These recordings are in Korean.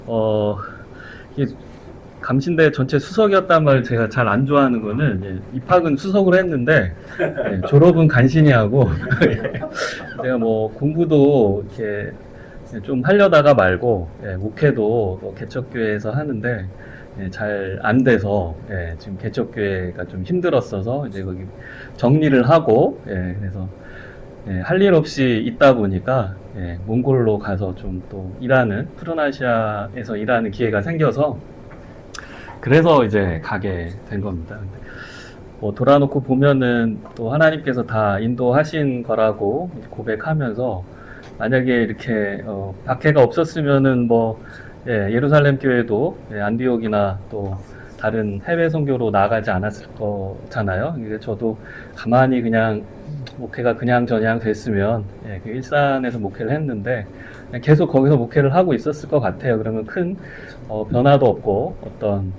어, 이게 감신대 전체 수석이었단 말 제가 잘 안 좋아하는 거는 입학은 수석으로 했는데 졸업은 간신히 하고 제가 뭐 공부도 이렇게 좀 하려다가 말고 목회도 뭐 개척교회에서 하는데 잘 안 돼서 지금 개척교회가 좀 힘들었어서 이제 거기 정리를 하고 그래서 할 일 없이 있다 보니까 몽골로 가서 좀 또 일하는 푸른아시아에서 일하는 기회가 생겨서 그래서 이제 가게 된 겁니다. 근데 뭐 돌아놓고 보면은 또 하나님께서 다 인도하신 거라고 고백하면서 만약에 이렇게 박해가 없었으면은 뭐 예루살렘 교회도 안디옥이나 또 다른 해외 선교로 나아가지 않았을 거잖아요. 근데 저도 가만히 그냥 목회가 그냥 저냥 됐으면 그 일산에서 목회를 했는데 계속 거기서 목회를 하고 있었을 것 같아요. 그러면 큰 변화도 없고 어떤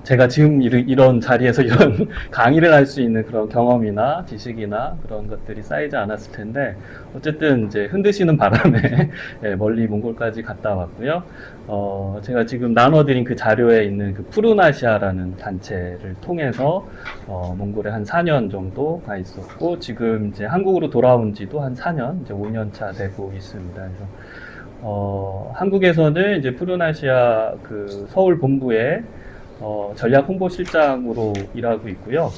제가 지금 이런 자리에서 이런 강의를 할 수 있는 그런 경험이나 지식이나 그런 것들이 쌓이지 않았을 텐데 어쨌든 이제 흔드시는 바람에 멀리 몽골까지 갔다 왔고요. 제가 지금 나눠드린 그 자료에 있는 그 푸른아시아라는 단체를 통해서 몽골에 한 4년 정도 가 있었고 지금 이제 한국으로 돌아온 지도 한 4년, 이제 5년 차 되고 있습니다. 그래서 한국에서는 이제 푸른아시아 그 서울 본부에 전략 홍보실장으로 일하고 있고요.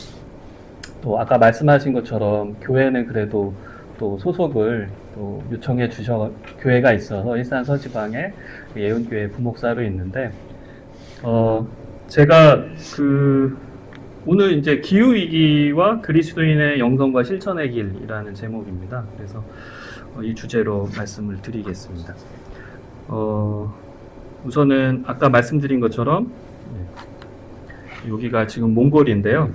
또 아까 말씀하신 것처럼 교회는 그래도 또 소속을 또 요청해 주셔 교회가 있어서 일산 서지방에 예은교회 부목사로 있는데 제가 그 오늘 이제 기후 위기와 그리스도인의 영성과 실천의 길이라는 제목입니다. 그래서 이 주제로 말씀을 드리겠습니다. 우선은 아까 말씀드린 것처럼 여기가 지금 몽골인데요.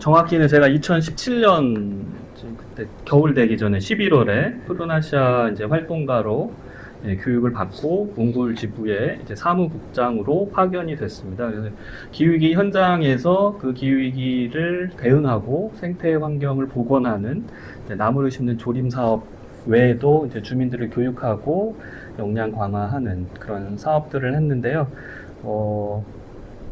정확히는 제가 2017년 그때 겨울 되기 전에 11월에 푸른아시아 이제 활동가로 교육을 받고 몽골 지부의 이제 사무국장으로 파견이 됐습니다. 그래서 기후위기 현장에서 그 기후위기를 대응하고 생태 환경을 복원하는 나무를 심는 조림 사업 외에도 이제 주민들을 교육하고 역량 강화하는 그런 사업들을 했는데요.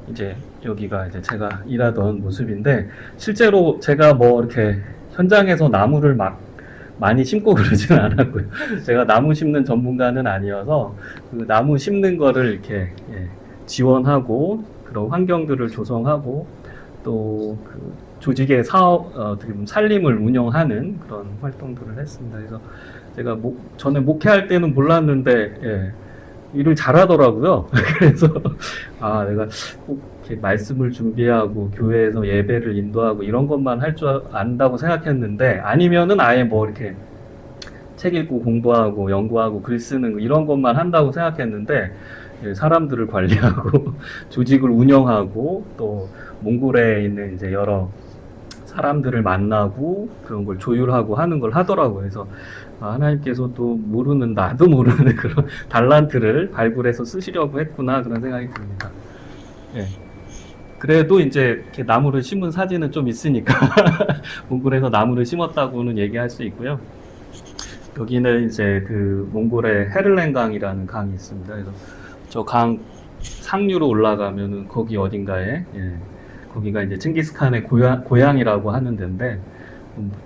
이제 여기가 이제 제가 일하던 모습인데 실제로 제가 뭐 이렇게 현장에서 나무를 막 많이 심고 그러지는 않았고요. 제가 나무 심는 전문가는 아니어서 그 나무 심는 거를 이렇게 지원하고 그런 환경들을 조성하고 또 그 조직의 사업 살림을 운영하는 그런 활동들을 했습니다. 그래서 제가 전에 목회할 때는 몰랐는데 일을 잘하더라고요. 그래서 내가 꼭 이렇게 말씀을 준비하고 교회에서 예배를 인도하고 이런 것만 할 줄 안다고 생각했는데 아니면은 아예 뭐 이렇게 책 읽고 공부하고 연구하고 글 쓰는 거 이런 것만 한다고 생각했는데 사람들을 관리하고 조직을 운영하고 또 몽골에 있는 이제 여러 사람들을 만나고 그런 걸 조율하고 하는 걸 하더라고요. 그래서 하나님께서 또 모르는 나도 모르는 그런 달란트를 발굴해서 쓰시려고 했구나 그런 생각이 듭니다. 그래도 이제 이렇게 나무를 심은 사진은 좀 있으니까 몽골에서 나무를 심었다고는 얘기할 수 있고요. 여기는 이제 그 몽골의 헤를렌강이라는 강이 있습니다. 그래서 저 강 상류로 올라가면은 거기 어딘가에 거기가 이제 칭기스칸의 고향이라고 하는 데인데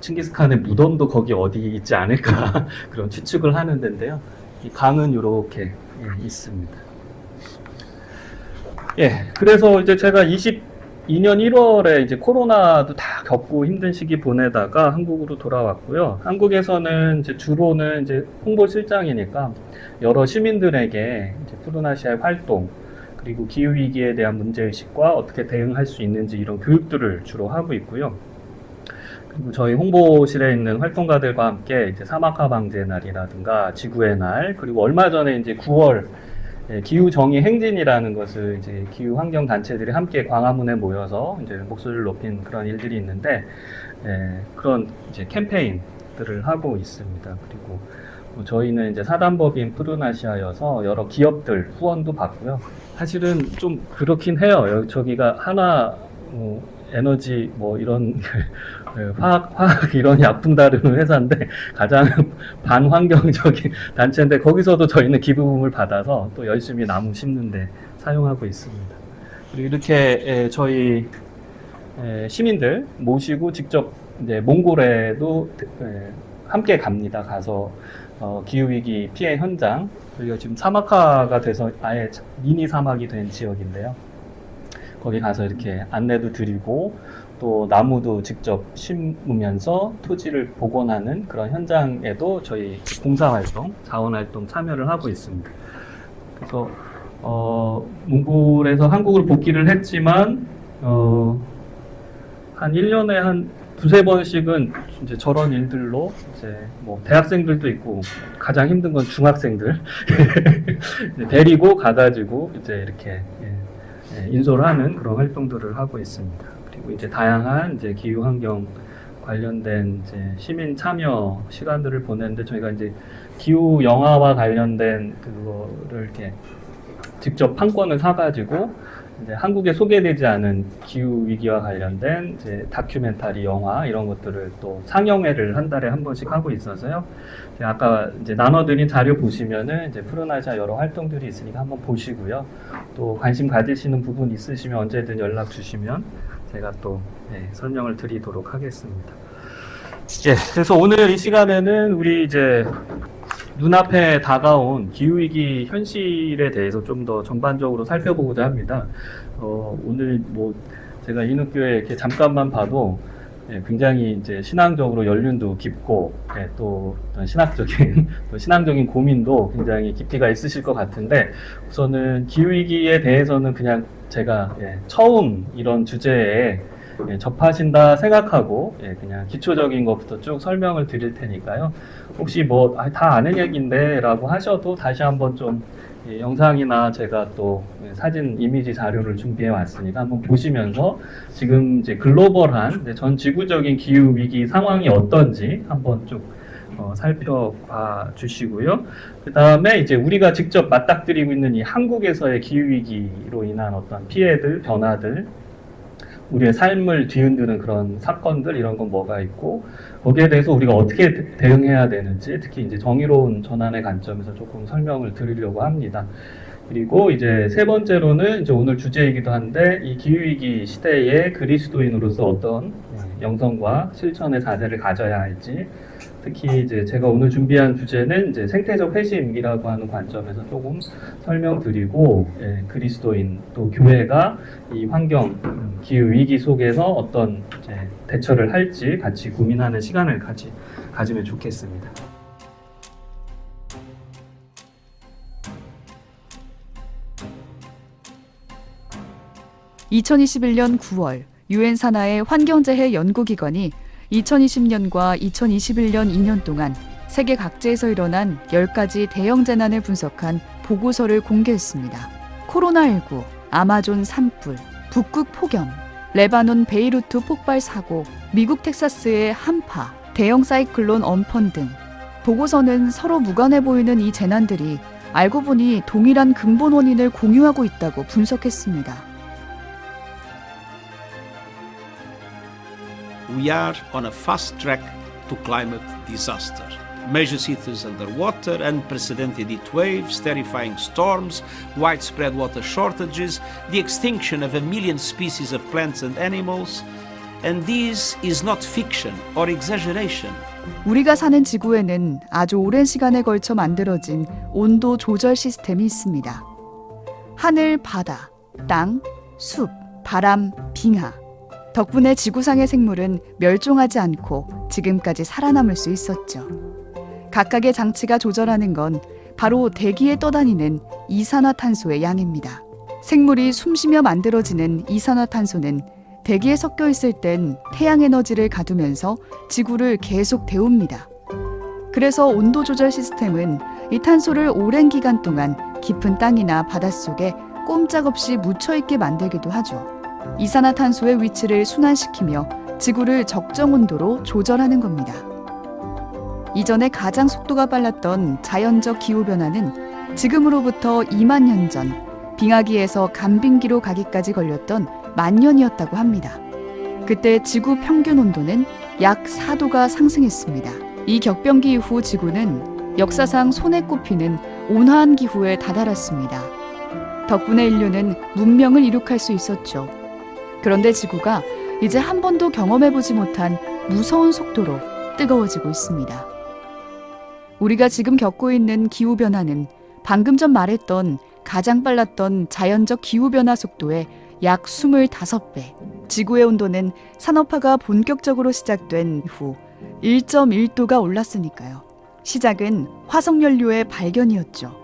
칭기스칸의 무덤도 거기 어디 있지 않을까 그런 추측을 하는 데인데요. 이 강은 이렇게 있습니다. 그래서 이제 제가 22년 1월에 이제 코로나도 다 겪고 힘든 시기 보내다가 한국으로 돌아왔고요. 한국에서는 이제 주로는 이제 홍보실장이니까 여러 시민들에게 이제 푸른아시아의 활동 그리고 기후위기에 대한 문제의식과 어떻게 대응할 수 있는지 이런 교육들을 주로 하고 있고요. 그리고 저희 홍보실에 있는 활동가들과 함께 이제 사막화 방제 날이라든가 지구의 날, 그리고 얼마 전에 이제 9월 기후 정의 행진이라는 것을 이제 기후 환경 단체들이 함께 광화문에 모여서 이제 목소리를 높인 그런 일들이 있는데 그런 이제 캠페인들을 하고 있습니다. 그리고 저희는 이제 사단법인 푸른아시아여서 여러 기업들 후원도 받고요. 사실은 좀 그렇긴 해요. 저기가 하나 에너지 뭐 이런 화학 이런 약품 다루는 회사인데 가장 반환경적인 단체인데 거기서도 저희는 기부금을 받아서 또 열심히 나무 심는데 사용하고 있습니다. 그리고 이렇게 저희 시민들 모시고 직접 이제 몽골에도 함께 갑니다. 가서 기후위기 피해 현장, 저희가 지금 사막화가 돼서 아예 미니 사막이 된 지역인데요. 거기 가서 이렇게 안내도 드리고 또 나무도 직접 심으면서 토지를 복원하는 그런 현장에도 저희 봉사활동, 자원활동 참여를 하고 있습니다. 그래서 몽골에서 한국을 복귀를 했지만 한 1년에 한 두세 번씩은 이제 저런 일들로 이제 뭐 대학생들도 있고 가장 힘든 건 중학생들 데리고 가가지고 이제 이렇게 인솔을 하는 그런 활동들을 하고 있습니다. 그리고 이제 다양한 이제 기후 환경 관련된 이제 시민 참여 시간들을 보내는데 저희가 이제 기후 영화와 관련된 그거를 이렇게 직접 판권을 사가지고 이제 한국에 소개되지 않은 기후 위기와 관련된 이제 다큐멘터리 영화 이런 것들을 또 상영회를 한 달에 한 번씩 하고 있어서요. 아까 이제 나눠드린 자료 보시면은 이제 푸른아시아 여러 활동들이 있으니까 한번 보시고요. 또 관심 가지시는 부분 있으시면 언제든 연락 주시면 제가 또 설명을 드리도록 하겠습니다. 그래서 오늘 이 시간에는 우리 이제 눈앞에 다가온 기후위기 현실에 대해서 좀 더 전반적으로 살펴보고자 합니다. 오늘 뭐 제가 인욱교회 이렇게 잠깐만 봐도 굉장히 이제 신앙적으로 연륜도 깊고 또 어떤 신앙적인 고민도 굉장히 깊이가 있으실 것 같은데 우선은 기후위기에 대해서는 그냥 제가 처음 이런 주제에 접하신다 생각하고 그냥 기초적인 것부터 쭉 설명을 드릴 테니까요. 혹시 뭐 다 아는 얘기인데 라고 하셔도 다시 한번 좀 영상이나 제가 또 사진 이미지 자료를 준비해 왔으니까 한번 보시면서 지금 이제 글로벌한 전 지구적인 기후 위기 상황이 어떤지 한번 쭉 살펴봐 주시고요. 그 다음에 이제 우리가 직접 맞닥뜨리고 있는 이 한국에서의 기후 위기로 인한 어떤 피해들, 변화들, 우리의 삶을 뒤흔드는 그런 사건들 이런 건 뭐가 있고 거기에 대해서 우리가 어떻게 대응해야 되는지 특히 이제 정의로운 전환의 관점에서 조금 설명을 드리려고 합니다. 그리고 이제 세 번째로는 이제 오늘 주제이기도 한데 이 기후위기 시대에 그리스도인으로서 어떤 영성과 실천의 자세를 가져야 할지 특히 이제 제가 오늘 준비한 주제는 이제 생태적 회심이라고 하는 관점에서 조금 설명드리고 그리스도인 또 교회가 이 환경 기후 위기 속에서 어떤 이제 대처를 할지 같이 고민하는 시간을 가지면 좋겠습니다. (2021년 9월) 유엔 산하의 환경재해 연구기관이 2020년과 2021년 2년 동안 세계 각지에서 일어난 10가지 대형 재난을 분석한 보고서를 공개했습니다. 코로나19, 아마존 산불, 북극 폭염, 레바논 베이루트 폭발 사고, 미국 텍사스의 한파, 대형 사이클론 엄펀 등 보고서는 서로 무관해 보이는 이 재난들이 알고 보니 동일한 근본 원인을 공유하고 있다고 분석했습니다. We are on a fast track to climate disaster. Major cities underwater, unprecedented heat waves, terrifying storms, widespread water shortages, the extinction of 1 million species of plants and animals. And this is not fiction or exaggeration. 우리가 사는 지구에는 아주 오랜 시간에 걸쳐 만들어진 온도 조절 시스템이 있습니다. 하늘, 바다, 땅, 숲, 바람, 빙하. 덕분에 지구상의 생물은 멸종하지 않고 지금까지 살아남을 수 있었죠. 각각의 장치가 조절하는 건 바로 대기에 떠다니는 이산화탄소의 양입니다. 생물이 숨쉬며 만들어지는 이산화탄소는 대기에 섞여 있을 땐 태양 에너지를 가두면서 지구를 계속 데웁니다. 그래서 온도 조절 시스템은 이 탄소를 오랜 기간 동안 깊은 땅이나 바닷속에 꼼짝없이 묻혀있게 만들기도 하죠. 이산화탄소의 위치를 순환시키며 지구를 적정 온도로 조절하는 겁니다. 이전에 가장 속도가 빨랐던 자연적 기후변화는 지금으로부터 2만 년 전 빙하기에서 간빙기로 가기까지 걸렸던 10,000년이었다고 합니다. 그때 지구 평균 온도는 약 4도가 상승했습니다. 이 격변기 이후 지구는 역사상 손에 꼽히는 온화한 기후에 다다랐습니다. 덕분에 인류는 문명을 이룩할 수 있었죠. 그런데 지구가 이제 한 번도 경험해보지 못한 무서운 속도로 뜨거워지고 있습니다. 우리가 지금 겪고 있는 기후변화는 방금 전 말했던 가장 빨랐던 자연적 기후변화 속도의 약 25배. 지구의 온도는 산업화가 본격적으로 시작된 후 1.1도가 올랐으니까요. 시작은 화석연료의 발견이었죠.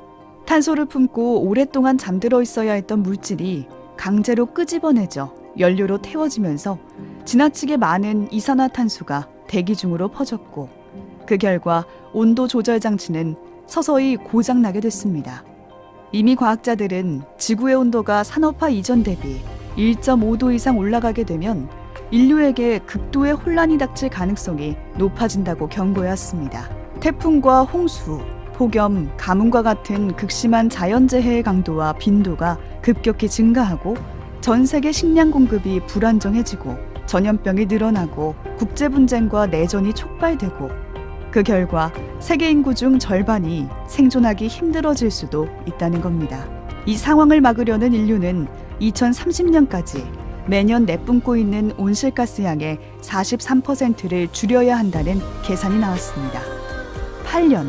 탄소를 품고 오랫동안 잠들어 있어야 했던 물질이 강제로 끄집어내져 연료로 태워지면서 지나치게 많은 이산화탄소가 대기 중으로 퍼졌고 그 결과 온도 조절 장치는 서서히 고장나게 됐습니다. 이미 과학자들은 지구의 온도가 산업화 이전 대비 1.5도 이상 올라가게 되면 인류에게 극도의 혼란이 닥칠 가능성이 높아진다고 경고해왔습니다. 태풍과 홍수, 폭염, 가뭄과 같은 극심한 자연재해의 강도와 빈도가 급격히 증가하고 전 세계 식량 공급이 불안정해지고 전염병이 늘어나고 국제분쟁과 내전이 촉발되고 그 결과 세계 인구 중 절반이 생존하기 힘들어질 수도 있다는 겁니다. 이 상황을 막으려는 인류는 2030년까지 매년 내뿜고 있는 온실가스 양의 43%를 줄여야 한다는 계산이 나왔습니다. 8년.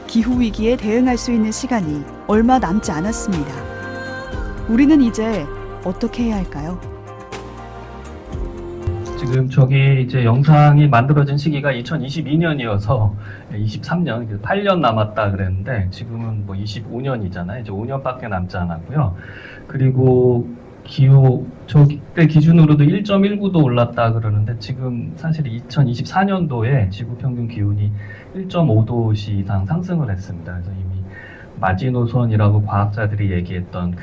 기후위기에 대응할 수 있는 시간이 얼마 남지 않았습니다. 우리는 이제 어떻게 해야 할까요? 지금 저기 이제 영상이 만들어진 시기가 2022년이어서 23년, 8년 남았다 그랬는데 지금은 뭐 25년이잖아요. 이제 5년밖에 남지 않았고요. 그리고 기후 저때 기준으로도 1.19도 올랐다 그러는데 지금 사실 2024년도에 지구 평균 기온이 1.5도씨 이상 상승을 했습니다. 그래서 이미 마지노선이라고 과학자들이 얘기했던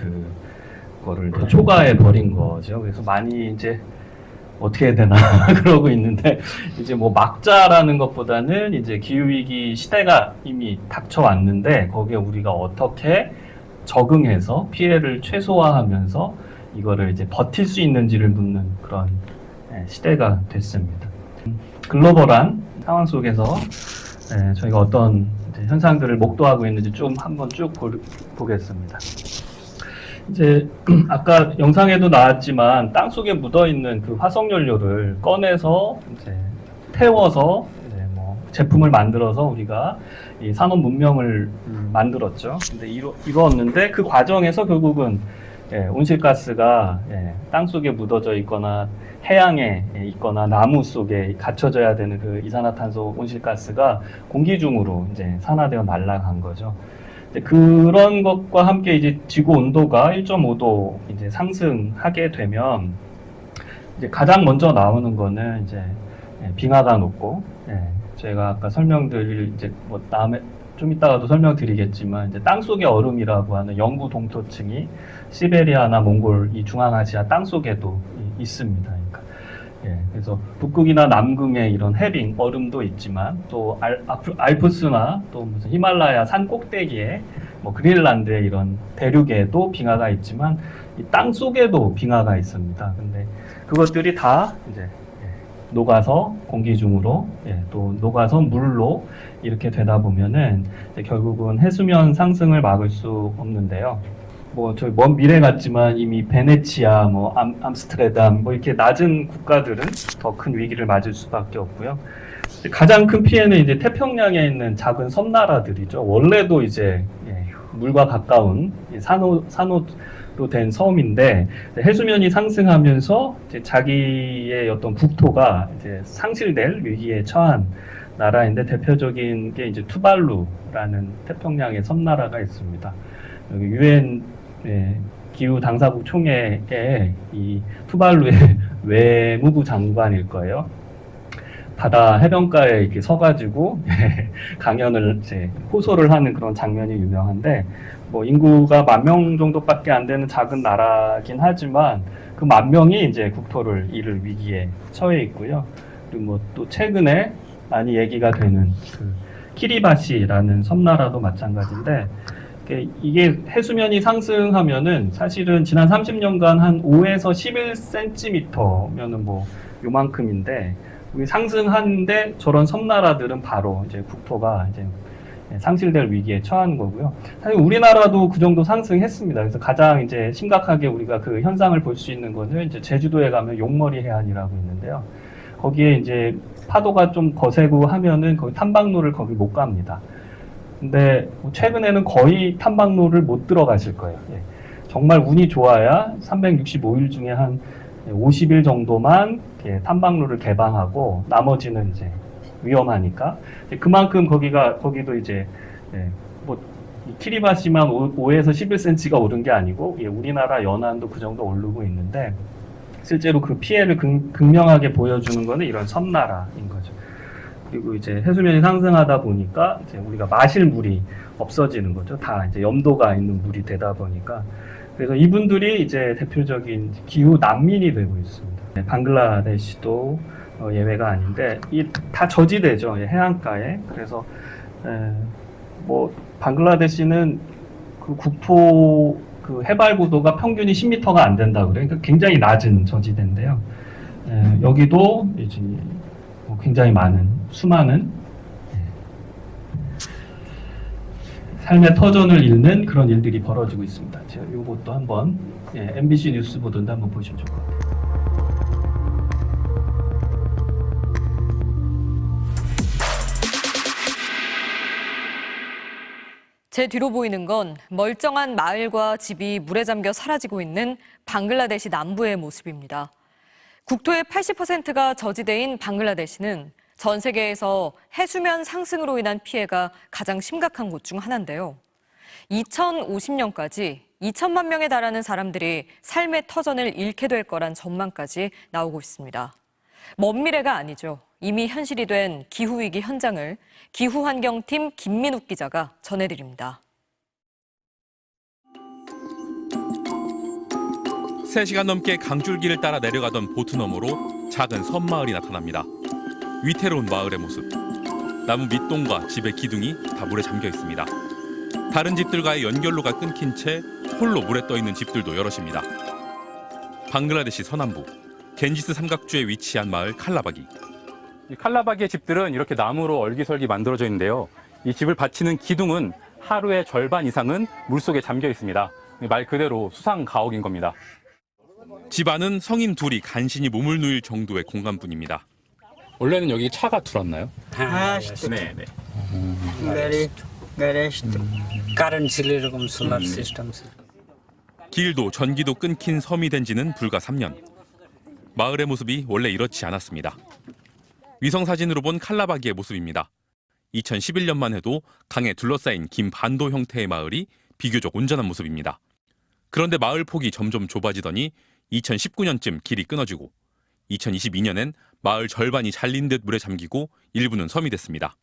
그거를 이제 초과해 버린 거죠. 그래서 많이 이제 어떻게 해야 되나 그러고 있는데 이제 뭐 막자라는 것보다는 이제 기후위기 시대가 이미 닥쳐왔는데 거기에 우리가 어떻게 적응해서 피해를 최소화하면서 이거를 이제 버틸 수 있는지를 묻는 그런 시대가 됐습니다. 글로벌한 상황 속에서 저희가 어떤 이제 현상들을 목도하고 있는지 좀 한번 쭉 보겠습니다. 이제 아까 영상에도 나왔지만 땅 속에 묻어 있는 그 화석 연료를 꺼내서 이제 태워서 이제 뭐 제품을 만들어서 우리가 이 산업 문명을 만들었죠. 근데 이루었는데 그 과정에서 결국은 온실가스가 땅 속에 묻어져 있거나 해양에 있거나 나무 속에 갇혀져야 되는 그 이산화탄소 온실가스가 공기 중으로 이제 산화되어 날아간 거죠. 그런 것과 함께 이제 지구 온도가 1.5도 이제 상승하게 되면 이제 가장 먼저 나오는 거는 이제 빙하가 녹고, 제가 아까 설명드릴 이제 뭐 다음에 좀 이따가도 설명드리겠지만 이제 땅 속의 얼음이라고 하는 영구 동토층이 시베리아나 몽골 이 중앙아시아 땅 속에도 있습니다. 그러니까 그래서 북극이나 남극의 이런 해빙 얼음도 있지만 또 알프스나 또 무슨 히말라야 산 꼭대기에 뭐 그린란드의 이런 대륙에도 빙하가 있지만 이 땅 속에도 빙하가 있습니다. 근데 그것들이 다 이제 녹아서 공기 중으로 또 녹아서 물로 이렇게 되다 보면은 결국은 해수면 상승을 막을 수 없는데요. 뭐 저희 먼 미래 같지만 이미 베네치아, 뭐 암스테르담, 뭐 이렇게 낮은 국가들은 더 큰 위기를 맞을 수밖에 없고요. 가장 큰 피해는 이제 태평양에 있는 작은 섬나라들이죠. 원래도 이제 물과 가까운 산호로 된 섬인데 해수면이 상승하면서 이제 자기의 어떤 국토가 이제 상실될 위기에 처한 나라인데 대표적인 게 이제 투발루라는 태평양의 섬나라가 있습니다. 여기 유엔 기후 당사국 총회에 이 투발루의 외무부 장관일 거예요. 바다 해변가에 이렇게 서가지고 강연을 이제 호소를 하는 그런 장면이 유명한데, 뭐 인구가 10,000명 정도밖에 안 되는 작은 나라긴 하지만 그 10,000명이 이제 국토를 잃을 위기에 처해 있고요. 그리고 뭐 또 최근에 많이 얘기가 되는 그 키리바시라는 섬나라도 마찬가지인데, 이게 해수면이 상승하면은 사실은 지난 30년간 한 5에서 11cm면은 뭐 요만큼인데 상승하는데 저런 섬나라들은 바로 이제 국토가 이제 상실될 위기에 처한 거고요. 사실 우리나라도 그 정도 상승했습니다. 그래서 가장 이제 심각하게 우리가 그 현상을 볼 수 있는 거는 이제 제주도에 가면 용머리 해안이라고 있는데요. 거기에 이제 파도가 좀 거세고 하면은 거기 탐방로를 거기 못 갑니다. 근데 최근에는 거의 탐방로를 못 들어가실 거예요. 예. 정말 운이 좋아야 365일 중에 한 50일 정도만 탐방로를 개방하고 나머지는 이제 위험하니까 그만큼 거기도 이제 뭐 키리바시만 5에서 11cm가 오른 게 아니고 우리나라 연안도 그 정도 오르고 있는데 실제로 그 피해를 극명하게 보여주는 거는 이런 섬나라인 거죠. 그리고 이제 해수면이 상승하다 보니까 이제 우리가 마실 물이 없어지는 거죠. 다 이제 염도가 있는 물이 되다 보니까 그래서 이분들이 이제 대표적인 기후 난민이 되고 있습니다. 방글라데시도 예외가 아닌데 다 저지대죠. 해안가에. 그래서 뭐 방글라데시는 그 국토 그 해발 고도가 평균이 10m가 안 된다 그래요. 그러니까 굉장히 낮은 저지대인데요. 여기도 이제 굉장히 수많은 삶의 터전을 잃는 그런 일들이 벌어지고 있습니다. 제가 이것도 한번 MBC 뉴스 보던데 한번 보시면 좋을 것 같아요. 제 뒤로 보이는 건 멀쩡한 마을과 집이 물에 잠겨 사라지고 있는 방글라데시 남부의 모습입니다. 국토의 80%가 저지대인 방글라데시는 전 세계에서 해수면 상승으로 인한 피해가 가장 심각한 곳 중 하나인데요. 2050년까지 2천만 명에 달하는 사람들이 삶의 터전을 잃게 될 거란 전망까지 나오고 있습니다. 먼 미래가 아니죠. 이미 현실이 된 기후위기 현장을 기후환경팀 김민욱 기자가 전해드립니다. 3시간 넘게 강줄기를 따라 내려가던 보트 너머로 작은 섬마을이 나타납니다. 위태로운 마을의 모습. 나무 밑동과 집의 기둥이 다 물에 잠겨 있습니다. 다른 집들과의 연결로가 끊긴 채 홀로 물에 떠 있는 집들도 여럿입니다. 방글라데시 서남부 겐지스 삼각주에 위치한 마을 칼라바기. 이 칼라바기의 집들은 이렇게 나무로 얼기설기 만들어져 있는데요. 이 집을 받치는 기둥은 하루의 절반 이상은 물속에 잠겨 있습니다. 말 그대로 수상 가옥인 겁니다. 집 안은 성인 둘이 간신히 몸을 누일 정도의 공간뿐입니다. 원래는 여기 차가 들어왔나요? 네. Current 소lar 시스템. 길도 전기도 끊긴 섬이 된 지는 불과 3년. 마을의 모습이 원래 이렇지 않았습니다. 위성사진으로 본 칼라바기의 모습입니다. 2011년만 해도 강에 둘러싸인 긴 반도 형태의 마을이 비교적 온전한 모습입니다. 그런데 마을 폭이 점점 좁아지더니 2019년쯤 길이 끊어지고 2022년엔 마을 절반이 잘린 듯 물에 잠기고 일부는 섬이 됐습니다.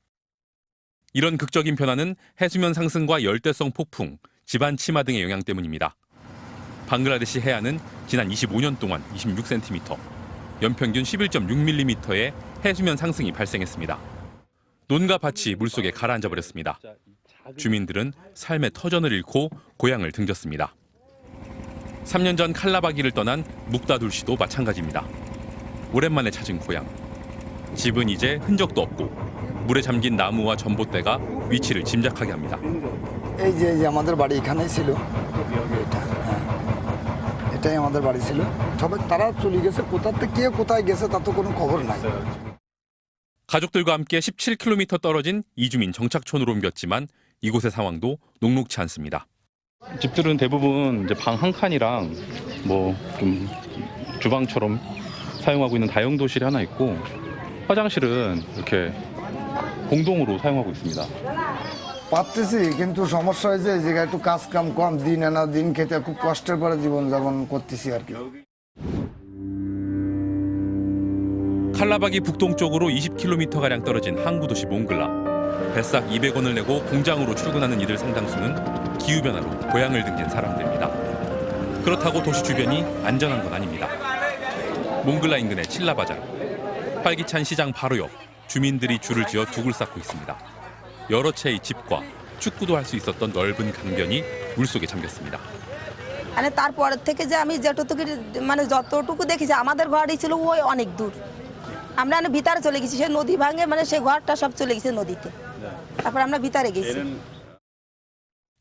이런 극적인 변화는 해수면 상승과 열대성 폭풍, 지반 침하 등의 영향 때문입니다. 방글라데시 해안은 지난 25년 동안 26cm, 연평균 11.6mm의 해수면 상승이 발생했습니다. 논과 밭이 물속에 가라앉아 버렸습니다. 주민들은 삶의 터전을 잃고 고향을 등졌습니다. 3년 전 칼라바기를 떠난 묵다둘 씨도 마찬가지입니다. 오랜만에 찾은 고향. 집은 이제 흔적도 없고 물에 잠긴 나무와 전봇대가 위치를 짐작하게 합니다. এই যে আমাদের বাড়ি এখানেই ছিল এটাই আমাদের বাড়ি ছিল সবাই তারা চলে গেছে কোথা থেকে কোথায় গেছে তা তো কোনো খবর নাই. 가족들과 함께 17km 떨어진 이주민 정착촌으로 옮겼지만 이곳의 상황도 녹록치 않습니다. 집들은 대부분 이제 방 한 칸이랑 뭐 좀 주방처럼 사용하고 있는 다용도실이 하나 있고 화장실은 이렇게 공동으로 사용하고 있습니다. পারতেছি কিন্তু সমস্যা হয়েছে এই জায়গায় একটু কাজ কাম কম দিন আনা দিন খেতে খুব কষ্টের পরে জীবনযাপন করতেছি আর কি. 칼라바기 북동쪽으로 20km가량 떨어진 항구 도시 몽글라. 뱃삭 200원을 내고 공장으로 출근하는 이들 상당수는 기후변화로 고향을 등진 사람들입니다. 그렇다고 도시 주변이 안전한 건 아닙니다. 몽글라 인근의 칠라바자르. 활기찬 시장 바로 옆 주민들이 줄을 지어 둑을 쌓고 있습니다. 여러 채의 집과 축구도 할 수 있었던 넓은 강변이 물속에 잠겼습니다. মানে তারপর থেকে যে আমি যেটুকু মানে যতটুকু দেখেছি আমাদের ঘরই ছিল ওই অনেক দূর আমরা ভিতরে চলে গেছি, সে নদী ভাঙে মানে সে ঘরটা সব চলে গেছে নদীতে। তারপর আমরা ভিতরে গেছি।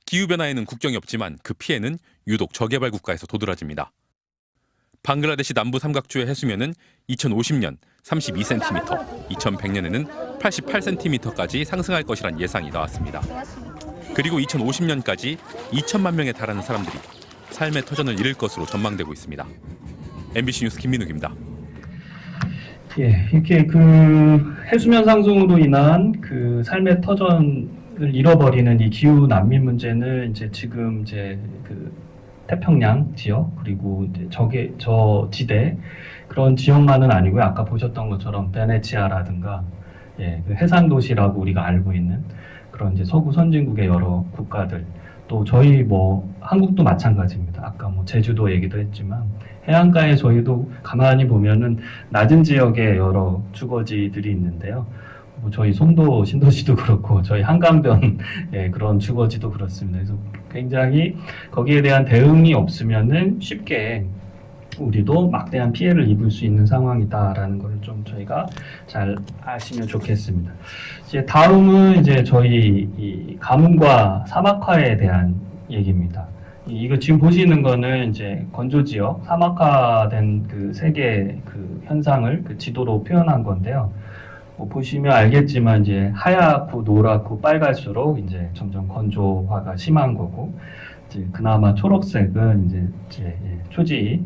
기후변화에는 국경이 없지만 그 피해는 유독 저개발 국가에서 도드라집니다. 방글라데시 남부 삼각주의 해수면은 2050년 32cm, 2100년에는 88cm까지 상승할 것이란 예상이 나왔습니다. 그리고 2050년까지 2천만 명에 달하는 사람들이 삶의 터전을 잃을 것으로 전망되고 있습니다. MBC 뉴스 김민욱입니다. 예, 이렇게 그 해수면 상승으로 인한 그 삶의 터전을 잃어버리는 이 기후 난민 문제는 이제 지금 이제 그 태평양 지역 그리고 이제 저 지대 그런 지역만은 아니고요. 아까 보셨던 것처럼 베네치아라든가 예, 그 해상 도시라고 우리가 알고 있는 그런 이제 서구 선진국의 여러 국가들 또 저희 뭐 한국도 마찬가지입니다. 아까 뭐 제주도 얘기도 했지만 해안가에 저희도 가만히 보면은 낮은 지역에 여러 주거지들이 있는데요. 뭐 저희 송도 신도시도 그렇고 저희 한강변 예, 그런 주거지도 그렇습니다. 그래서 굉장히 거기에 대한 대응이 없으면은 쉽게 우리도 막대한 피해를 입을 수 있는 상황이다라는 걸 좀 저희가 잘 아시면 좋겠습니다. 이제 다음은 이제 저희 이 가뭄과 사막화에 대한 얘기입니다. 이거 지금 보시는 거는 이제 건조 지역, 사막화된 그 세계 그 현상을 그 지도로 표현한 건데요. 뭐 보시면 알겠지만 이제 하얗고 노랗고 빨갈수록 이제 점점 건조화가 심한 거고, 이제 그나마 초록색은 이제 초지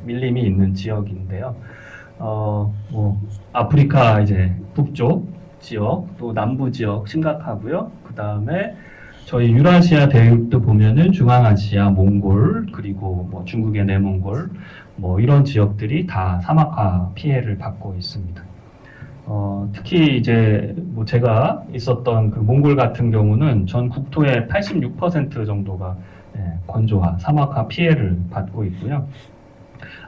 밀림이 있는 지역인데요. 뭐 아프리카 이제 북쪽 지역 또 남부 지역 심각하고요. 그 다음에 저희 유라시아 대륙도 보면은 중앙아시아, 몽골 그리고 뭐 중국의 내몽골 뭐 이런 지역들이 다 사막화 피해를 받고 있습니다. 특히 이제 뭐 제가 있었던 그 몽골 같은 경우는 전 국토의 86% 정도가 건조화, 사막화 피해를 받고 있고요.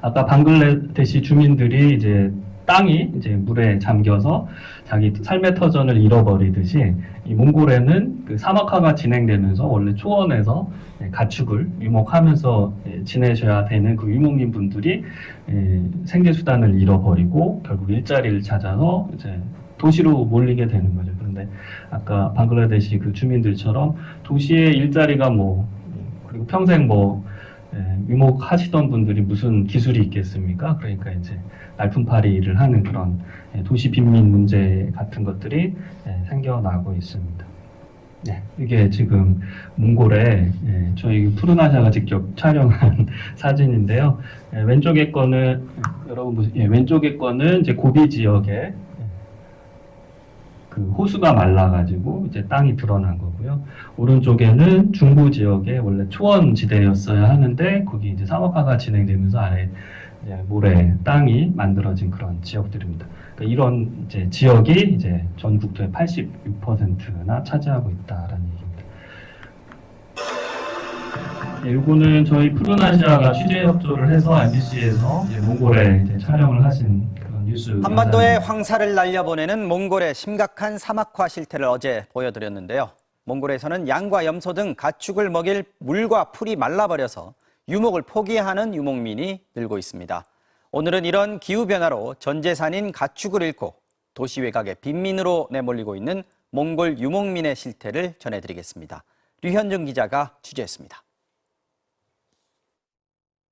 아까 방글라데시 주민들이 이제 땅이 이제 물에 잠겨서 자기 삶의 터전을 잃어버리듯이 이 몽골에는 그 사막화가 진행되면서 원래 초원에서 가축을 유목하면서 지내셔야 되는 그 유목민 분들이 생계 수단을 잃어버리고 결국 일자리를 찾아서 이제 도시로 몰리게 되는 거죠. 그런데 아까 방글라데시 그 주민들처럼 도시의 일자리가 뭐 그리고 평생 뭐 유목하시던 분들이 무슨 기술이 있겠습니까? 그러니까 이제 날품팔이 일을 하는 그런 도시 빈민 문제 같은 것들이 생겨나고 있습니다. 네, 이게 지금 몽골에 저희 푸른아시아가 직접 촬영한 사진인데요. 왼쪽에 거는 여러분 보세요. 왼쪽에 거는 이제 고비 지역에 그 호수가 말라가지고 이제 땅이 드러난 거고요. 오른쪽에는 중부 지역에 원래 초원 지대였어야 하는데 거기 이제 사막화가 진행되면서 아예 이제 모래 땅이 만들어진 그런 지역들입니다. 그러니까 이런 이제 지역이 이제 전 국토의 86%나 차지하고 있다라는 얘기입니다. 이거는 저희 푸른아시아가 취재 협조를 해서 MBC에서 몽골에 이제 촬영을 하신 뉴스. 한반도에 황사를 날려보내는 몽골의 심각한 사막화 실태를 어제 보여드렸는데요. 몽골에서는 양과 염소 등 가축을 먹일 물과 풀이 말라버려서 유목을 포기하는 유목민이 늘고 있습니다. 오늘은 이런 기후변화로 전 재산인 가축을 잃고 도시 외곽의 빈민으로 내몰리고 있는 몽골 유목민의 실태를 전해드리겠습니다. 류현정 기자가 취재했습니다.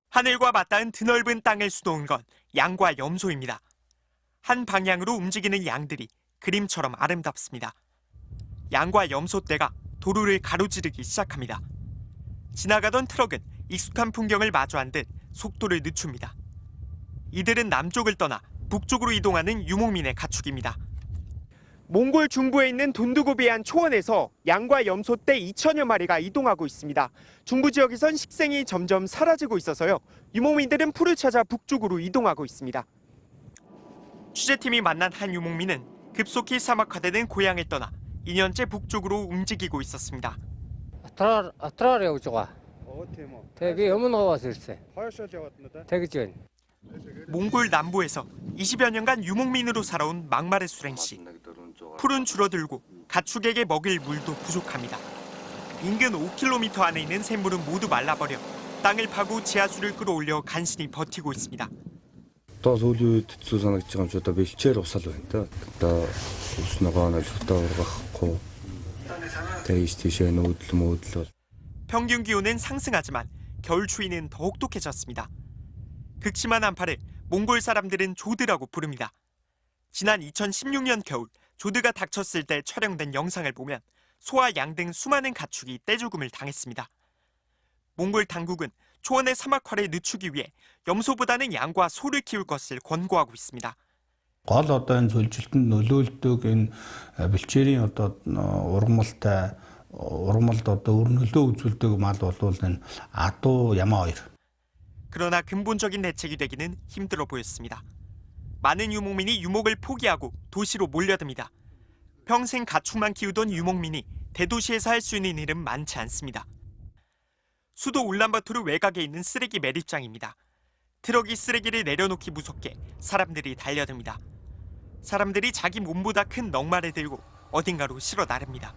하늘과 맞닿은 드넓은 땅을 수놓은 건 양과 염소입니다. 한 방향으로 움직이는 양들이 그림처럼 아름답습니다. 양과 염소 떼가 도로를 가로지르기 시작합니다. 지나가던 트럭은 익숙한 풍경을 마주한 듯 속도를 늦춥니다. 이들은 남쪽을 떠나 북쪽으로 이동하는 유목민의 가축입니다. 몽골 중부에 있는 돈두고비안 초원에서 양과 염소 떼 2천여 마리가 이동하고 있습니다. 중부 지역에선 식생이 점점 사라지고 있어서요. 유목민들은 풀을 찾아 북쪽으로 이동하고 있습니다. 취재팀이 만난 한 유목민은 급속히 사막화되는 고향을 떠나 2년째 북쪽으로 움직이고 있었습니다. 몽골 남부에서 20여 년간 유목민으로 살아온 막마르수랭 씨. 풀은 줄어들고 가축에게 먹일 물도 부족합니다. 인근 5km 안에 있는 샘물은 모두 말라버려 땅을 파고 지하수를 끌어올려 간신히 버티고 있습니다. Одоо сүүлийн үед хэцүү санагдаж байгаа юм чи одоо бэлчээр усал байна да. Одоо ус ногоо нөлтөө ургахгүй. 대이시 티셔의 노들 평균 기온은 상승하지만 겨울 추위는 더욱 독해졌습니다. 극심한 한파를 몽골 사람들은 조드라고 부릅니다. 지난 2016년 겨울 조드가 닥쳤을 때 촬영된 영상을 보면 소와 양 등 수많은 가축이 떼죽음을 당했습니다. 몽골 당국은 초원의 사막화를 늦추기 위해 염소보다는 양과 소를 키울 것을 권고하고 있습니다. гол одоо энэ зөвлөлтөнд нөлөөлдөг энэ бэлчээрийн одоо ургамалд одоо өр нөлөө үзүүлдэг мал бол энэ 아도 야마 2. 그러나 근본적인 대책이 되기는 힘들어 보였습니다. 많은 유목민이 유목을 포기하고 도시로 몰려듭니다. 평생 가축만 키우던 유목민이 대도시에서 할 수 있는 일은 많지 않습니다. 수도 울란바토르 외곽에 있는 쓰레기 매립장입니다. 트럭이 쓰레기를 내려놓기 무섭게 사람들이 달려듭니다. 사람들이 자기 몸보다 큰 넉마를 들고 어딘가로 실어 나릅니다.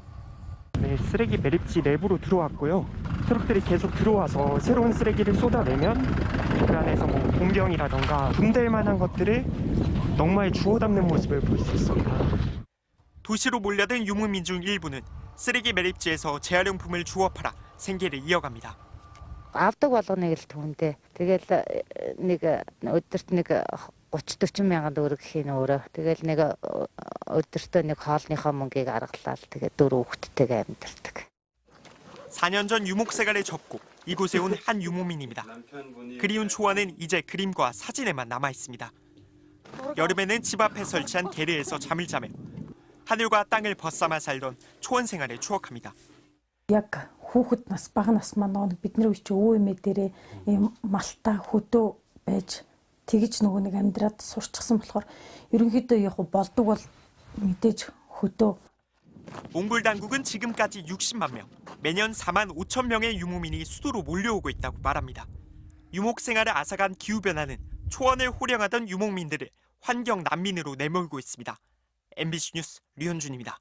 네, 쓰레기 매립지 내부로 들어왔고요. 트럭들이 계속 들어와서 새로운 쓰레기를 쏟아내면 그 안에서 뭐 공병이라던가 분될 만한 것들을 넉마에 주워 담는 모습을 볼 수 있습니다. 도시로 몰려든 유목민 중 일부는 쓰레기 매립지에서 재활용품을 주워 팔아 생계를 이어갑니다. авдаг болгоныг л түүндээ тэгэл нэг өдөрт нэг 30-40 мянган төгрөг гэх юм өөрөө. Тэгэл нэг өдөртөө нэг хоолныхоо мөнгийг аргалаад тэгээ 4 хүүхэдтэйгээ амьдардаг. 4년 전 유목생활을 접고 이곳에 온 한 유목민입니다. 그리운 초원은 이제 그림과 사진에만 남아 있습니다. 여름에는 집 앞에 설치한 게르에서 잠을 자며 하늘과 땅을 벗삼아 살던 초원 생활을 추억합니다. Яг хүүхэд нас бага нас маань бидний үе чи өвөө эмээ дээрээ ийм малта хөдөө байж тэгж нөгөө нэг амьдраад сурчсан болохоор ерөнхийдөө яг болдог бол мэдээж хөдөө. 몽골 당국은 지금까지 60만 명, 매년 4만 5천 명의 유목민이 수도로 몰려오고 있다고 말합니다. 유목 생활을 앗아간 기후 변화는 초원을 호령하던 유목민들을 환경 난민으로 내몰고 있습니다. MBC 뉴스 류현준입니다.